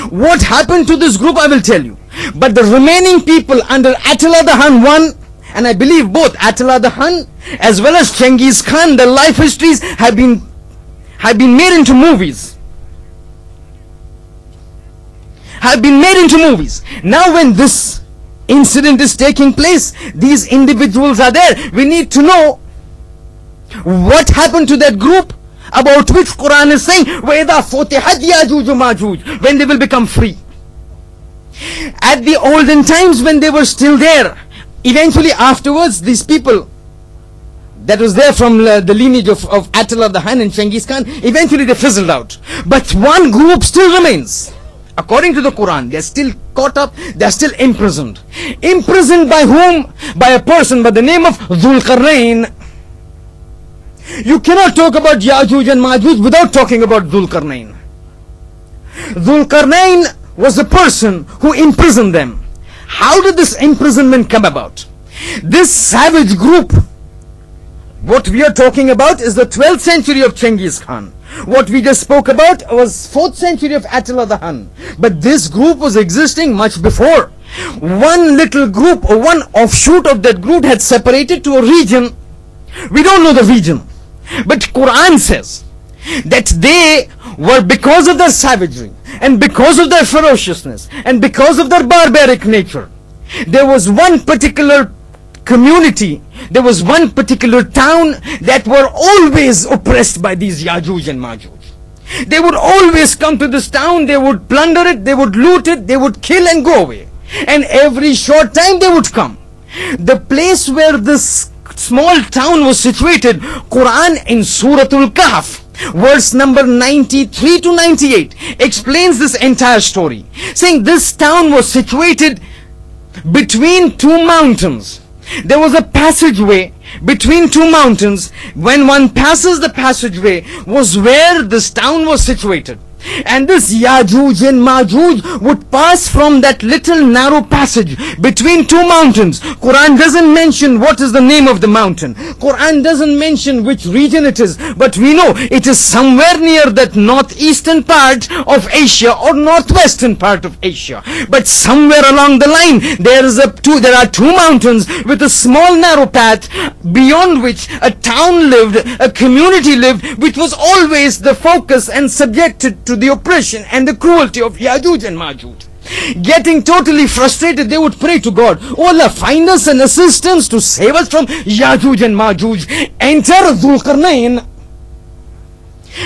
What happened to this group I will tell you, but the remaining people under Attila the Hun won. And I believe both Attila the Hun as well as Genghis Khan, their life histories have been made into movies. Now when this incident is taking place, these individuals are there. We need to know what happened to that group, about which Quran is saying, وَإِذَا فُتِحَتْ يَأْجُوجُ وَمَأْجُوجُ, when they will become free. At the olden times when they were still there, eventually afterwards these people that was there from the lineage of Attila the Hun and Genghis Khan, eventually they fizzled out. But one group still remains. According to the Quran, they are still caught up, they are still imprisoned. Imprisoned by whom? By a person by the name of Dhul Qarnayn. You cannot talk about Yajuj and Majuj without talking about Dhul Qarnayn. Dhul Qarnayn was the person who imprisoned them. How did this imprisonment come about? This savage group, what we are talking about is the 12th century of Genghis Khan. What we just spoke about was 4th century of Attila the Hun. But this group was existing much before. One little group or one offshoot of that group had separated to a region. We don't know the region. But Quran says that they were, because of their savagery and because of their ferociousness and because of their barbaric nature, there was one particular community, there was one particular town that were always oppressed by these Yajuj and Majuj. They would always come to this town, they would plunder it, they would loot it, they would kill and go away. And every short time they would come. The place where this small town was situated, Quran in Suratul Kahf, verse number 93 to 98, explains this entire story, saying this town was situated between two mountains. There was a passageway between two mountains. When one passes the passageway was where this town was situated. And this Yajuj and Majuj would pass from that little narrow passage between two mountains. Quran doesn't mention what is the name of the mountain. Quran doesn't mention which region it is. But we know it is somewhere near that northeastern part of Asia or northwestern part of Asia. But somewhere along the line there are two mountains with a small narrow path beyond which a town lived, a community lived, which was always the focus and subjected to the oppression and the cruelty of Yajuj and Majuj. Getting totally frustrated, they would pray to God, "Oh Allah, find us an assistance to save us from Yajuj and Majuj." Enter Dhul Qarnayn.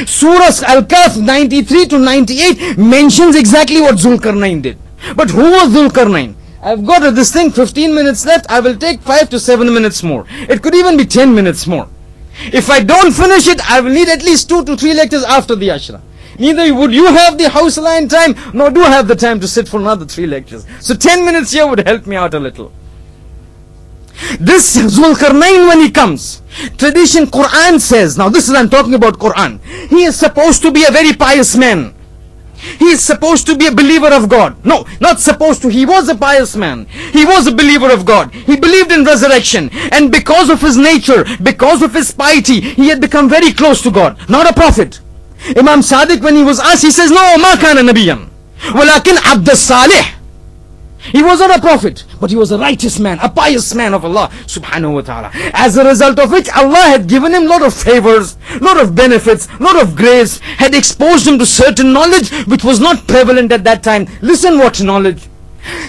Surah Al-Kahf 93 to 98 mentions exactly what Dhul Qarnayn did. But who was Dhul Qarnayn? I've got this thing 15 minutes left. I will take 5 to 7 minutes more. It could even be 10 minutes more. If I don't finish it, I will need at least 2 to 3 lectures after the Ashra. Neither would you have the house line time, nor do I have the time to sit for another 3 lectures. So 10 minutes here would help me out a little. This Dhul Qarnayn, when he comes, tradition, Quran says, now this is, I'm talking about Quran, he is supposed to be a very pious man. He is supposed to be a believer of God. No, not supposed to. He was a pious man. He was a believer of God. He believed in resurrection. And because of his nature, because of his piety, he had become very close to God. Not a prophet. Imam Sadiq, when he was asked, he says, "No, ma kana nabiyan, walakin abd salih." He was not a prophet, but he was a righteous man, a pious man of Allah subhanahu wa ta'ala. As a result of which, Allah had given him lot of favors, lot of benefits, lot of grace, had exposed him to certain knowledge which was not prevalent at that time. Listen what knowledge.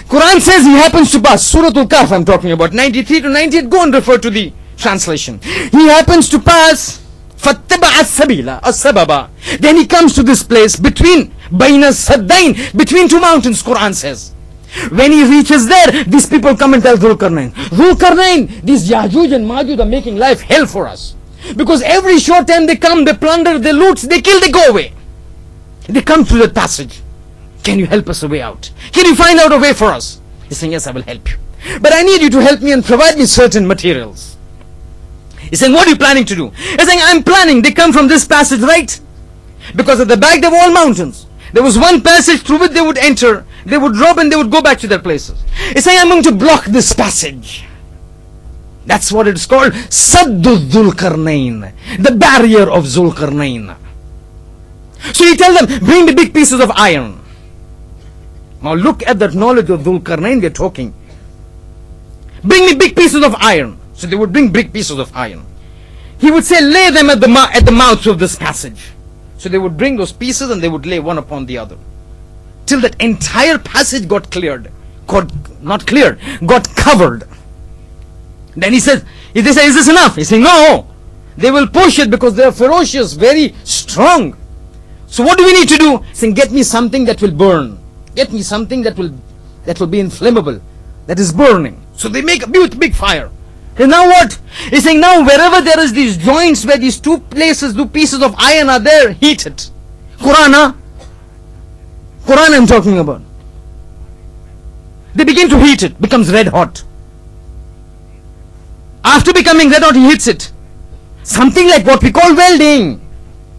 Quran says he happens to pass, Surah Al-Kahf I'm talking about, 93 to 98, go and refer to the translation. He happens to pass, فَاتَّبَعَ السَّبِيلَ السَّبَبَ. Then he comes to this place between, بَيْنَ السَّدَّيْن, between two mountains, Quran says. When he reaches there, these people come and tell Dhul-Qarnayn, these Yajuj and Majuj are making life hell for us. Because every short time they come, they plunder, they loot, they kill, they go away. They come through that passage. Can you help us a way out? Can you find out a way for us? He's saying, yes, I will help you. But I need you to help me and provide me certain materials. He's saying, what are you planning to do? He's saying, I'm planning. They come from this passage, right? Because at the back there were all mountains. There was one passage through which they would enter, they would rob and they would go back to their places. He's saying, I'm going to block this passage. That's what it's called, Saddu Dhul-Qarnayn, the barrier of Dhul-Qarnayn. So he tells them, bring the big pieces of iron. Now look at that knowledge of Dhul-Qarnayn we're talking. Bring me big pieces of iron. So they would bring big pieces of iron. He would say, lay them at the mouth of this passage. So they would bring those pieces and they would lay one upon the other. Till that entire passage got cleared. Got covered. Then he says, they say, is this enough? He says, no. They will push it because they are ferocious, very strong. So what do we need to do? He's saying, get me something that will burn. Get me something that will be inflammable, that is burning. So they make a big fire. And now what? He's saying, now wherever there is these joints where these two pieces of iron are there, heat it. Quran I'm talking about. They begin to heat it, becomes red hot. After becoming red hot, he hits it. Something like what we call welding.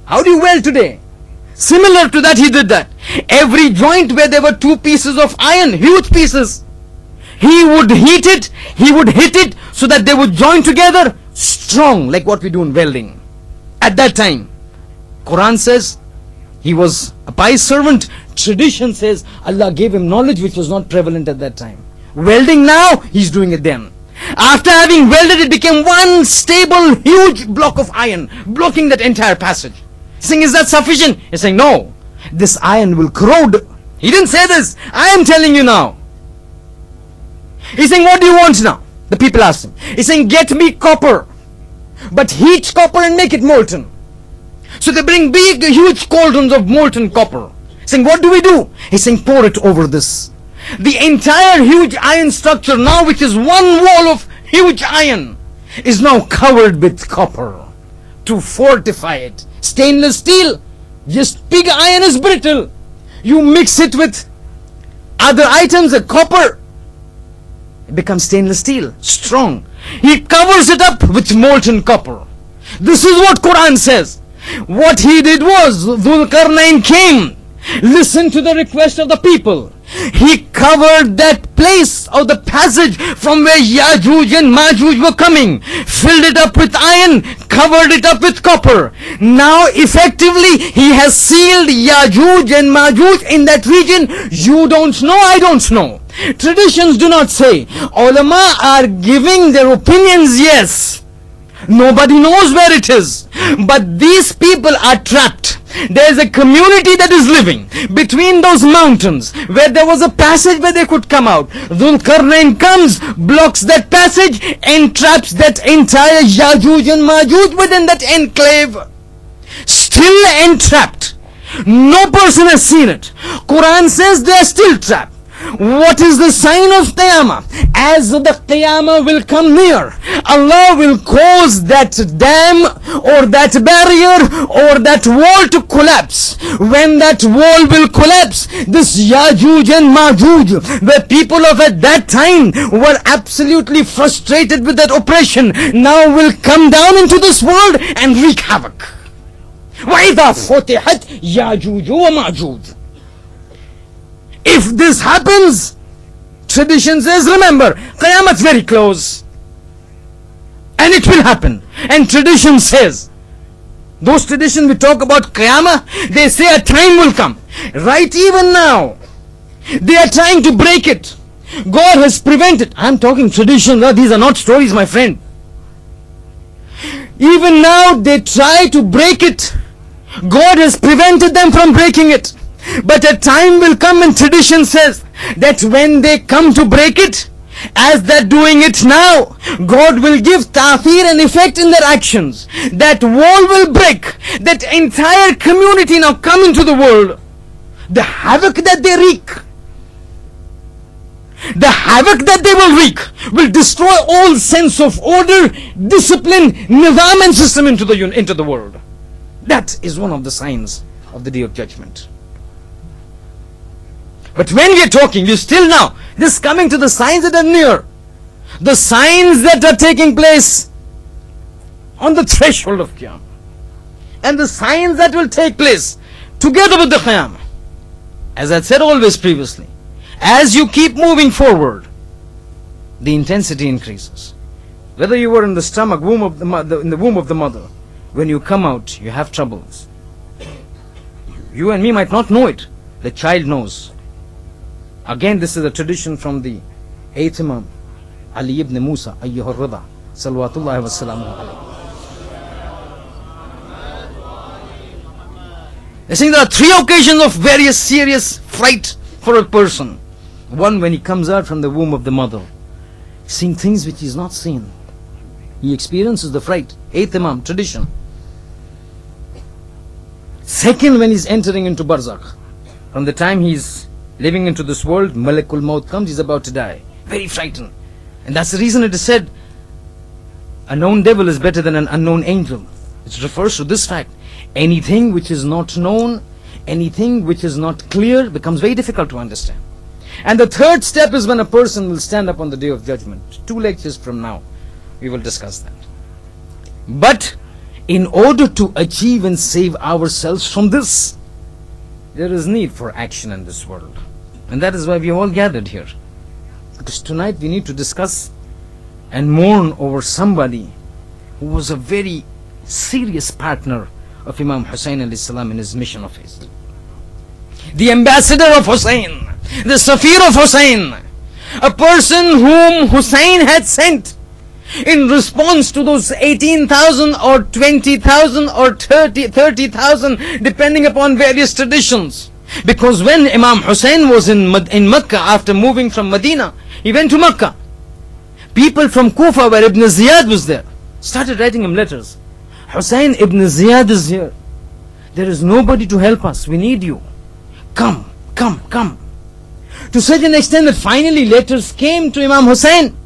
How do you weld today? Similar to that, he did that. Every joint where there were two pieces of iron, huge pieces, he would heat it, he would hit it so that they would join together strong, like what we do in welding. At that time, Quran says he was a pious servant. Tradition says Allah gave him knowledge which was not prevalent at that time. Welding now, he's doing it then. After having welded, it became one stable, huge block of iron, blocking that entire passage. He's saying, is that sufficient? He's saying, no. This iron will corrode. He didn't say this. I am telling you now. He's saying, what do you want now? The people asked him. He's saying, get me copper. But heat copper and make it molten. So they bring big, huge cauldrons of molten copper. He's saying, what do we do? He's saying, pour it over this. The entire huge iron structure now, which is one wall of huge iron, is now covered with copper to fortify it. Stainless steel, just pig iron is brittle. You mix it with other items, like copper, it becomes stainless steel, strong. He covers it up with molten copper. This is what Quran says. What he did was, Dhul-Qarnayn came, listened to the request of the people. He covered that place of the passage from where Yajuj and Majuj were coming, filled it up with iron, covered it up with copper. Now effectively he has sealed Yajuj and Majuj in that region. You don't know, I don't know. Traditions do not say. Ulama are giving their opinions, yes. Nobody knows where it is. But these people are trapped. There is a community that is living between those mountains where there was a passage where they could come out. Dhul-Qarnayn comes, blocks that passage, entraps that entire Yajuj and Majuj within that enclave. Still entrapped. No person has seen it. Quran says they are still trapped. What is the sign of Qiyamah? As the Qiyamah will come near, Allah will cause that dam or that barrier or that wall to collapse. When that wall will collapse, this Yajuj and Majuj, the people of at that time were absolutely frustrated with that oppression, now will come down into this world and wreak havoc. وَإِذَا فُتِحَتْ يَاجُوجُ وَمَاجُوجُ. If this happens, tradition says, remember, Qiyamah's very close. And it will happen. And tradition says, those traditions we talk about Qiyamah, they say a time will come. Right even now, they are trying to break it. God has prevented. I am talking tradition, these are not stories, my friend. Even now they try to break it. God has prevented them from breaking it. But a time will come, and tradition says that when they come to break it, as they're doing it now, God will give ta'thir and effect in their actions. That wall will break. That entire community now come into the world. The havoc that they wreak, the havoc that they will wreak, will destroy all sense of order, discipline, nizam and system into the world. That is one of the signs of the Day of Judgment. But when we are talking, we're still now just coming to the signs that are near, the signs that are taking place on the threshold of Qiyamah, and the signs that will take place together with the Qiyamah. As I said always previously, as you keep moving forward, the intensity increases. Whether you were in the stomach, in the womb of the mother, when you come out, you have troubles. You and me might not know it. The child knows. Again, this is a tradition from the 8th Imam, Ali ibn Musa, ayyuhur rida, salawatullahi wa salamuhu alayhi. They saying there are 3 occasions of various serious fright for a person. One, when he comes out from the womb of the mother, seeing things which he has not seen. He experiences the fright. 8th Imam, tradition. Second, when he's entering into Barzakh. From the time he's living into this world, Malakul Maut comes, he's about to die. Very frightened. And that's the reason it is said, a known devil is better than an unknown angel. It refers to this fact. Anything which is not known, anything which is not clear, becomes very difficult to understand. And the third step is when a person will stand up on the Day of Judgment. 2 lectures from now, we will discuss that. But in order to achieve and save ourselves from this, there is need for action in this world. And that is why we are all gathered here. Because tonight we need to discuss and mourn over somebody who was a very serious partner of Imam Hussain alayhi salam in his mission of his. The ambassador of Hussain, the Safir of Hussain, a person whom Hussain had sent in response to those 18,000 or 20,000 or 30,000 depending upon various traditions. Because when Imam Hussain was in Mecca after moving from Medina, he went to Mecca. People from Kufa, where Ibn Ziyad was there, started writing him letters. Hussain, Ibn Ziyad is here. There is nobody to help us. We need you. Come, come, come. To such an extent that finally letters came to Imam Hussain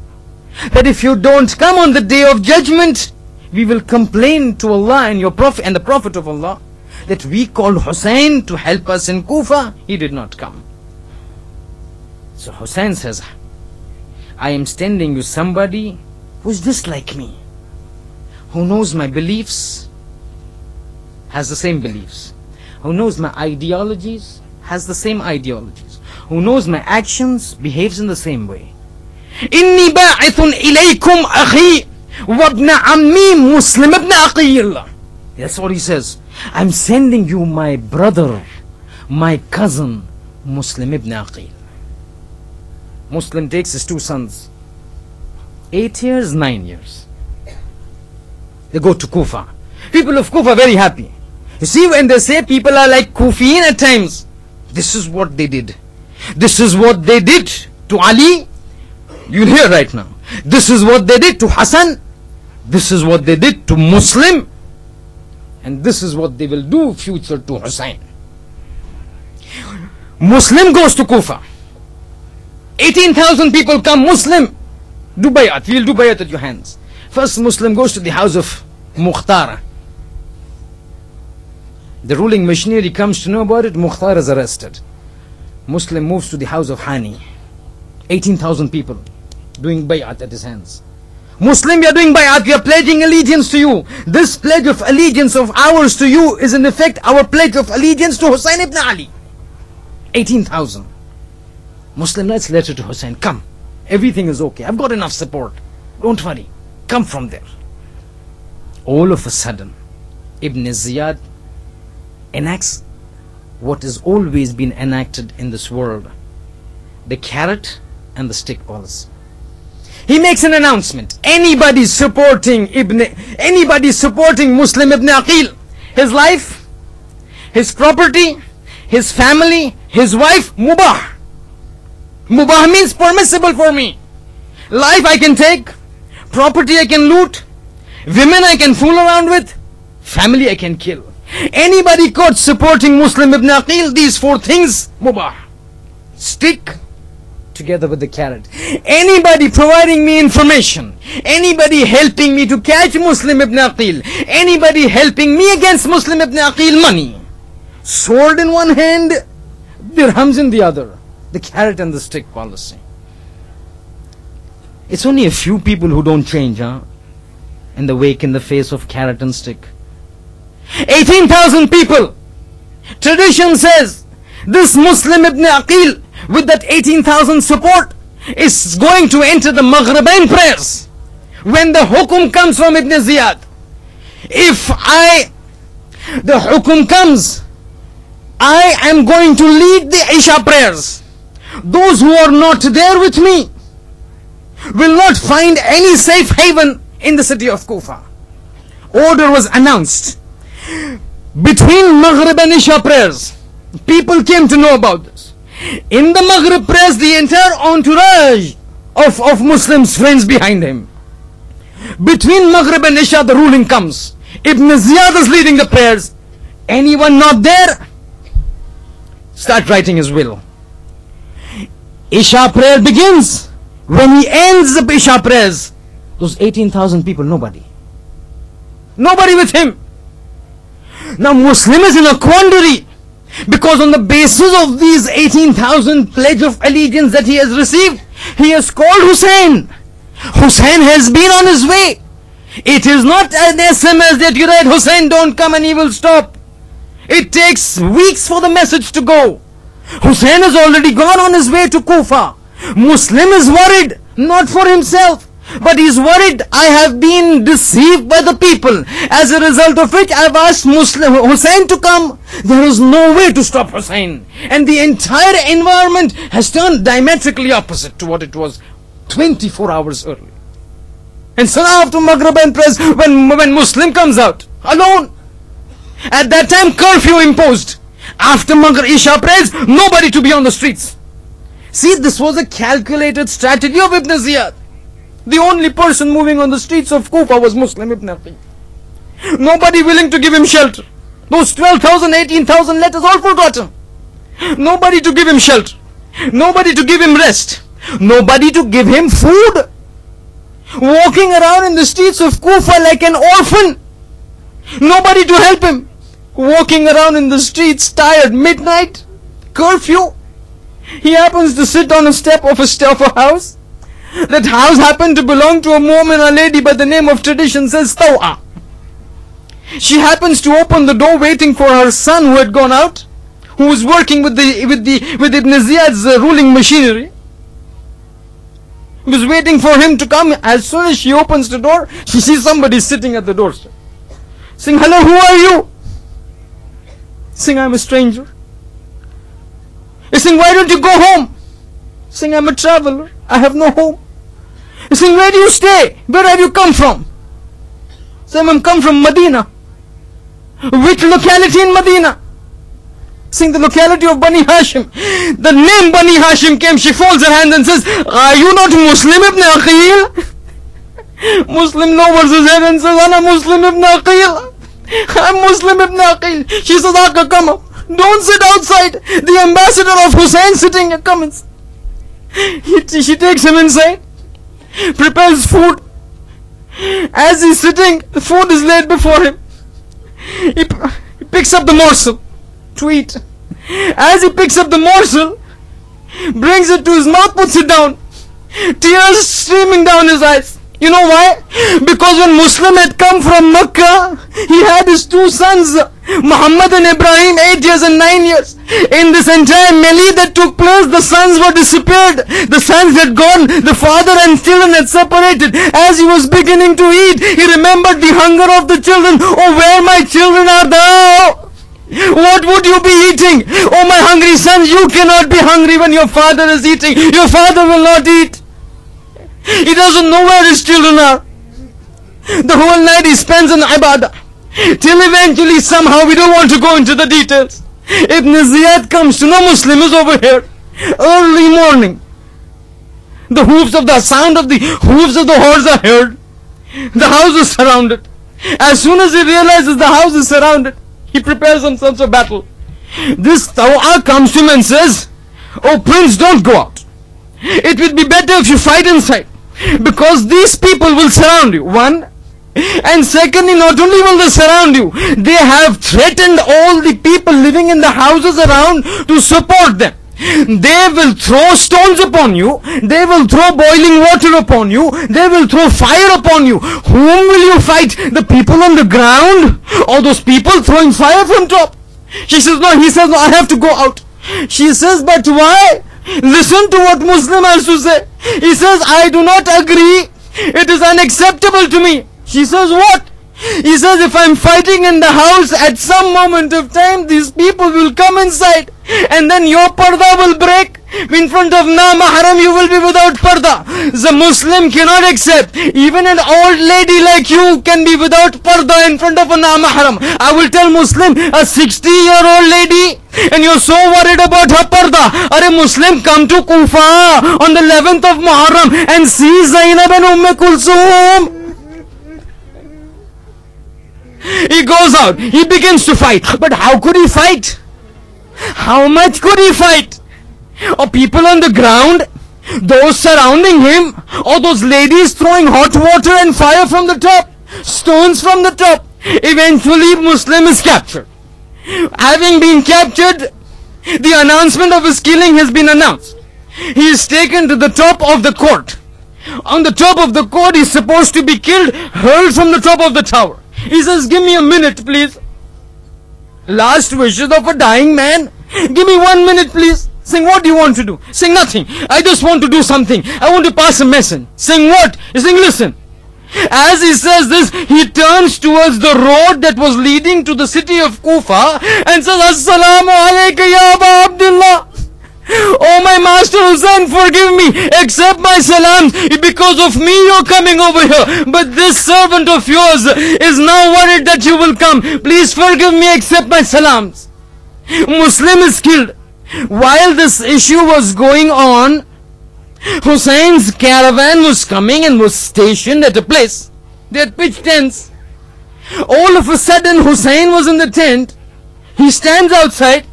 that if you don't come on the Day of Judgment, we will complain to Allah and your Prophet and the Prophet of Allah that we called Hussain to help us in Kufa. He did not come. So Hussain says, I am sending you somebody who's just like me, who knows my beliefs, has the same beliefs, who knows my ideologies, has the same ideologies, who knows my actions, behaves in the same way. Inni ba'ithun ilaykum akhi wabna ammi Muslim ibn Aqil. That's what he says. I'm sending you my brother, my cousin, Muslim ibn Aqil. Muslim takes his 2 sons, 8 years, 9 years. They go to Kufa. People of Kufa are very happy. You see, when they say people are like Kufiyin at times, this is what they did. This is what they did to Ali. You'll hear right now. This is what they did to Hassan. This is what they did to Muslim. And this is what they will do future to Hussain. Muslim goes to Kufa. 18,000 people come. Muslim, do bayat. We'll do bayat at your hands. First Muslim goes to the house of Mukhtar. The ruling machinery comes to know about it. Mukhtar is arrested. Muslim moves to the house of Hani. 18,000 people doing bayat at his hands. Muslim, we are doing bayat, we are pledging allegiance to you. This pledge of allegiance of ours to you is in effect our pledge of allegiance to Hussain ibn Ali. 18,000. Muslim writes letter to Hussain, come, everything is okay, I've got enough support, don't worry, come from there. All of a sudden, Ibn Ziyad enacts what has always been enacted in this world. The carrot and the stick policy. He makes an announcement. Anybody supporting Muslim Ibn Aqil, his life, his property, his family, his wife, mubah. Mubah means permissible for me. Life I can take, property I can loot, women I can fool around with, family I can kill. Anybody caught supporting Muslim Ibn Aqil, these four things, mubah. Stick together with the carrot. Anybody providing me information, anybody helping me to catch Muslim Ibn Aqil, anybody helping me against Muslim Ibn Aqil, money. Sword in one hand, dirhams in the other. The carrot and the stick policy. It's only a few people who don't change, in the wake, in the face of carrot and stick. 18,000 people. Tradition says this Muslim Ibn Aqil with that 18,000 support is going to enter the Maghribain prayers when the hukum comes from Ibn Ziyad. If the hukum comes, I am going to lead the Isha prayers. Those who are not there with me will not find any safe haven in the city of Kufa. Order was announced. Between Maghrib and Isha prayers, people came to know about this. In the Maghrib prayers, the entire entourage of Muslims, friends behind him. Between Maghrib and Isha, the ruling comes. Ibn Ziyad is leading the prayers. Anyone not there, start writing his will. Isha prayer begins. When he ends the Isha prayers, those 18,000 people, nobody. Nobody with him. Now Muslim is in a quandary, because on the basis of these 18,000 pledge of allegiance that he has received, he has called Hussein. Hussein has been on his way. It is not an SMS that you write, Hussein don't come and he will stop. It takes weeks for the message to go. Hussein has already gone on his way to Kufa. Muslim is worried, not for himself, but he is worried, I have been deceived by the people. As a result of which, I have asked Hussein to come. There is no way to stop Hussein. And the entire environment has turned diametrically opposite to what it was 24 hours earlier. And so now after Maghrib and prayers, when Muslim comes out, alone, at that time curfew imposed. After Maghrib Isha prayers, nobody to be on the streets. See, this was a calculated strategy of Ibn Ziyad. The only person moving on the streets of Kufa was Muslim Ibn Aqil. Nobody willing to give him shelter. Those 12,000, 18,000 letters all forgotten. Nobody to give him shelter. Nobody to give him rest. Nobody to give him food. Walking around in the streets of Kufa like an orphan. Nobody to help him. Walking around in the streets tired, midnight, curfew. He happens to sit on a step of a house. That house happened to belong to a woman, a lady by the name of tradition says Taw'a. She happens to open the door waiting for her son who had gone out, who was working with Ibn Ziyad's ruling machinery. He was waiting for him to come. As soon as she opens the door, she sees somebody sitting at the doorstep. Saying, hello, who are you? Saying, I'm a stranger. He's saying, why don't you go home? Saying, I'm a traveler. I have no home. He's saying, where do you stay? Where have you come from? Saying, I'm come from Medina. Which locality in Medina? Saying, the locality of Bani Hashim. The name Bani Hashim came. She folds her hands and says, are you not Muslim Ibn Aqil? Muslim lowers his head and says, I'm Muslim Ibn Aqil. I'm Muslim Ibn Aqil. She says, Aka, come up. Don't sit outside. The ambassador of Hussein sitting here, come in. She takes him inside, prepares food. As he's sitting, the food is laid before him. He picks up the morsel to eat. As he picks up the morsel, brings it to his mouth, puts it down. Tears streaming down his eyes. You know why? Because when Muslim had come from Mecca, he had his two sons, Muhammad and Ibrahim, 8 years and 9 years. In this entire melee that took place, the sons were disappeared. The sons had gone. The father and children had separated. As he was beginning to eat, he remembered the hunger of the children. Oh, where my children are thou? What would you be eating? Oh my hungry sons, you cannot be hungry when your father is eating. Your father will not eat. He doesn't know where his children are. The whole night he spends on ibadah. Till eventually somehow, we don't want to go into the details, Ibn Ziyad comes to know Muslim is over here. Early morning. The sound of the hooves of the horse are heard. The house is surrounded. As soon as he realizes the house is surrounded, he prepares himself for battle. This Tawa comes to him and says, "Oh prince, don't go out. It would be better if you fight inside, because these people will surround you." One. And secondly, not only will they surround you, they have threatened all the people living in the houses around to support them. They will throw stones upon you. They will throw boiling water upon you. They will throw fire upon you. Whom will you fight? The people on the ground, or those people throwing fire from top? She says, no. He says, no, I have to go out. She says, but why? Listen to what Muslim has to say. He says, I do not agree. It is unacceptable to me. She says, what? He says, if I'm fighting in the house, at some moment of time, these people will come inside, and then your parda will break. In front of Muharram, you will be without parda. The Muslim cannot accept. Even an old lady like you can be without parda in front of a Muharram. I will tell Muslim, a 60-year-old lady, and you're so worried about her parda. Are Muslim, come to Kufa on the 11th of Muharram and see Zainab and Kulsum. He goes out. He begins to fight. But how could he fight? How much could he fight? Or people on the ground, those surrounding him, or those ladies throwing hot water and fire from the top, stones from the top. Eventually, Muslim is captured. Having been captured, the announcement of his killing has been announced. He is taken to the top of the court. On the top of the court, he is supposed to be killed, hurled from the top of the tower. He says, give me a minute, please. Last wishes of a dying man. Give me 1 minute, please. Saying, what do you want to do? Saying, nothing. I just want to do something. I want to pass a message. Saying, what? He's saying, listen. As he says this, he turns towards the road that was leading to the city of Kufa and says, Assalamu alayka ya Aba Abdullah. Oh my master Hussain, forgive me, accept my salams. Because of me you're coming over here, but this servant of yours is now worried that you will come. Please forgive me, accept my salams. Muslim is killed. While this issue was going on, Hussein's caravan was coming and was stationed at a place. They had pitched tents. All of a sudden Hussein was in the tent. He stands outside,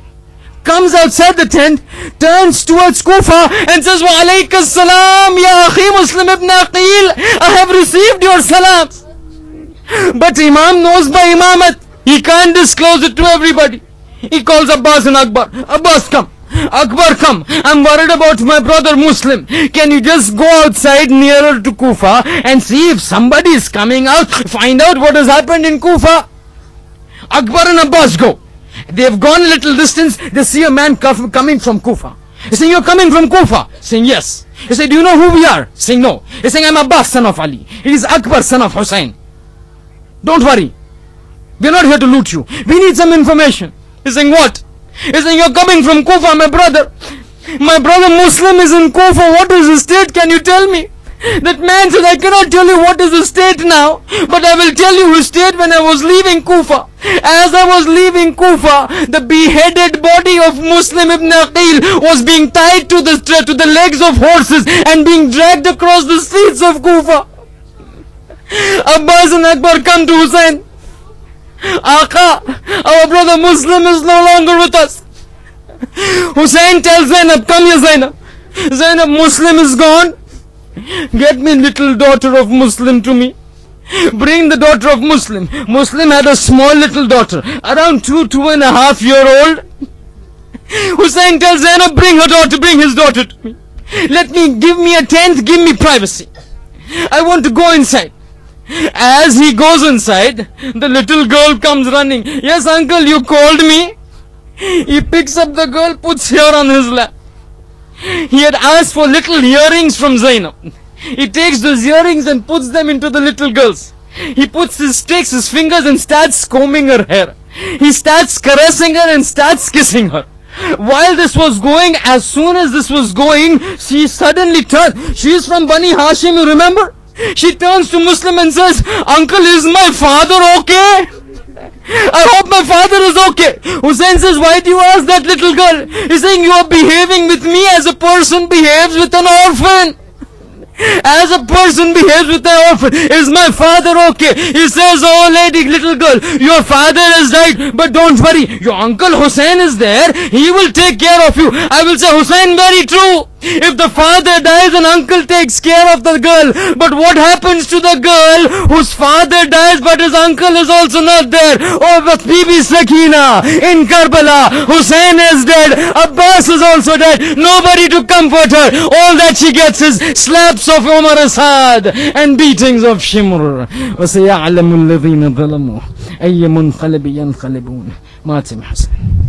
comes outside the tent, turns towards Kufa and says, Wa alayka salam ya akhi Muslim ibn Aqil. I have received your salams. But Imam knows by Imamat, he can't disclose it to everybody. He calls Abbas and Akbar. Abbas, come. Akbar, come. I'm worried about my brother Muslim. Can you just go outside nearer to Kufa and see if somebody is coming out, find out what has happened in Kufa? Akbar and Abbas go. They've gone a little distance. They see a man coming from Kufa. He's saying, you're coming from Kufa? Saying, yes. He said, do you know who we are? Saying, no. He's saying, I'm Abbas, son of Ali. He is Akbar, son of Hussein. Don't worry. We're not here to loot you. We need some information. He's saying, what? He's saying, you're coming from Kufa, my brother. My brother Muslim is in Kufa. What is his state? Can you tell me? That man said, I cannot tell you what is his state now, but I will tell you his state when I was leaving Kufa. As I was leaving Kufa, the beheaded body of Muslim ibn Aqil was being tied to the legs of horses and being dragged across the streets of Kufa. Abbas and Akbar come to Hussein. Aka, our brother Muslim is no longer with us. Hussein tells Zainab, come here Zainab. Zainab, Muslim is gone. Get me little daughter of Muslim to me. Bring the daughter of Muslim. Muslim had a small little daughter, around 2.5-year-old. Hussein tells Zainab, bring his daughter to me. Give me a tent, give me privacy. I want to go inside. As he goes inside, the little girl comes running. Yes, uncle, you called me. He picks up the girl, puts her on his lap. He had asked for little earrings from Zainab. He takes those earrings and puts them into the little girls. He takes his fingers and starts combing her hair. He starts caressing her and starts kissing her. While this was going, as soon as this was going, she suddenly turned. She is from Bani Hashim, you remember? She turns to Muslim and says, "Uncle, is my father okay? I hope my father is okay." Hussein says, "Why do you ask that little girl?" He's saying, "You are behaving with me as a person behaves with an orphan. As a person behaves with an orphan. Is my father okay?" He says, "Oh lady, little girl, your father has died, but don't worry, your uncle Hussein is there. He will take care of you." I will say, "Hussein, very true. If the father dies, an uncle takes care of the girl. But what happens to the girl whose father dies but his uncle is also not there? Oh, but Bibi Sakina in Karbala, Hussein is dead, Abbas is also dead. Nobody to comfort her. All that she gets is slaps of Umar Asad and beatings of Shimr. وَسَيَعْلَمُ الَّذِينَ ظَلَمُوا أَيَّ مُنْقَلَبٍ يَنْقَلِبُونَ Matim Hassan.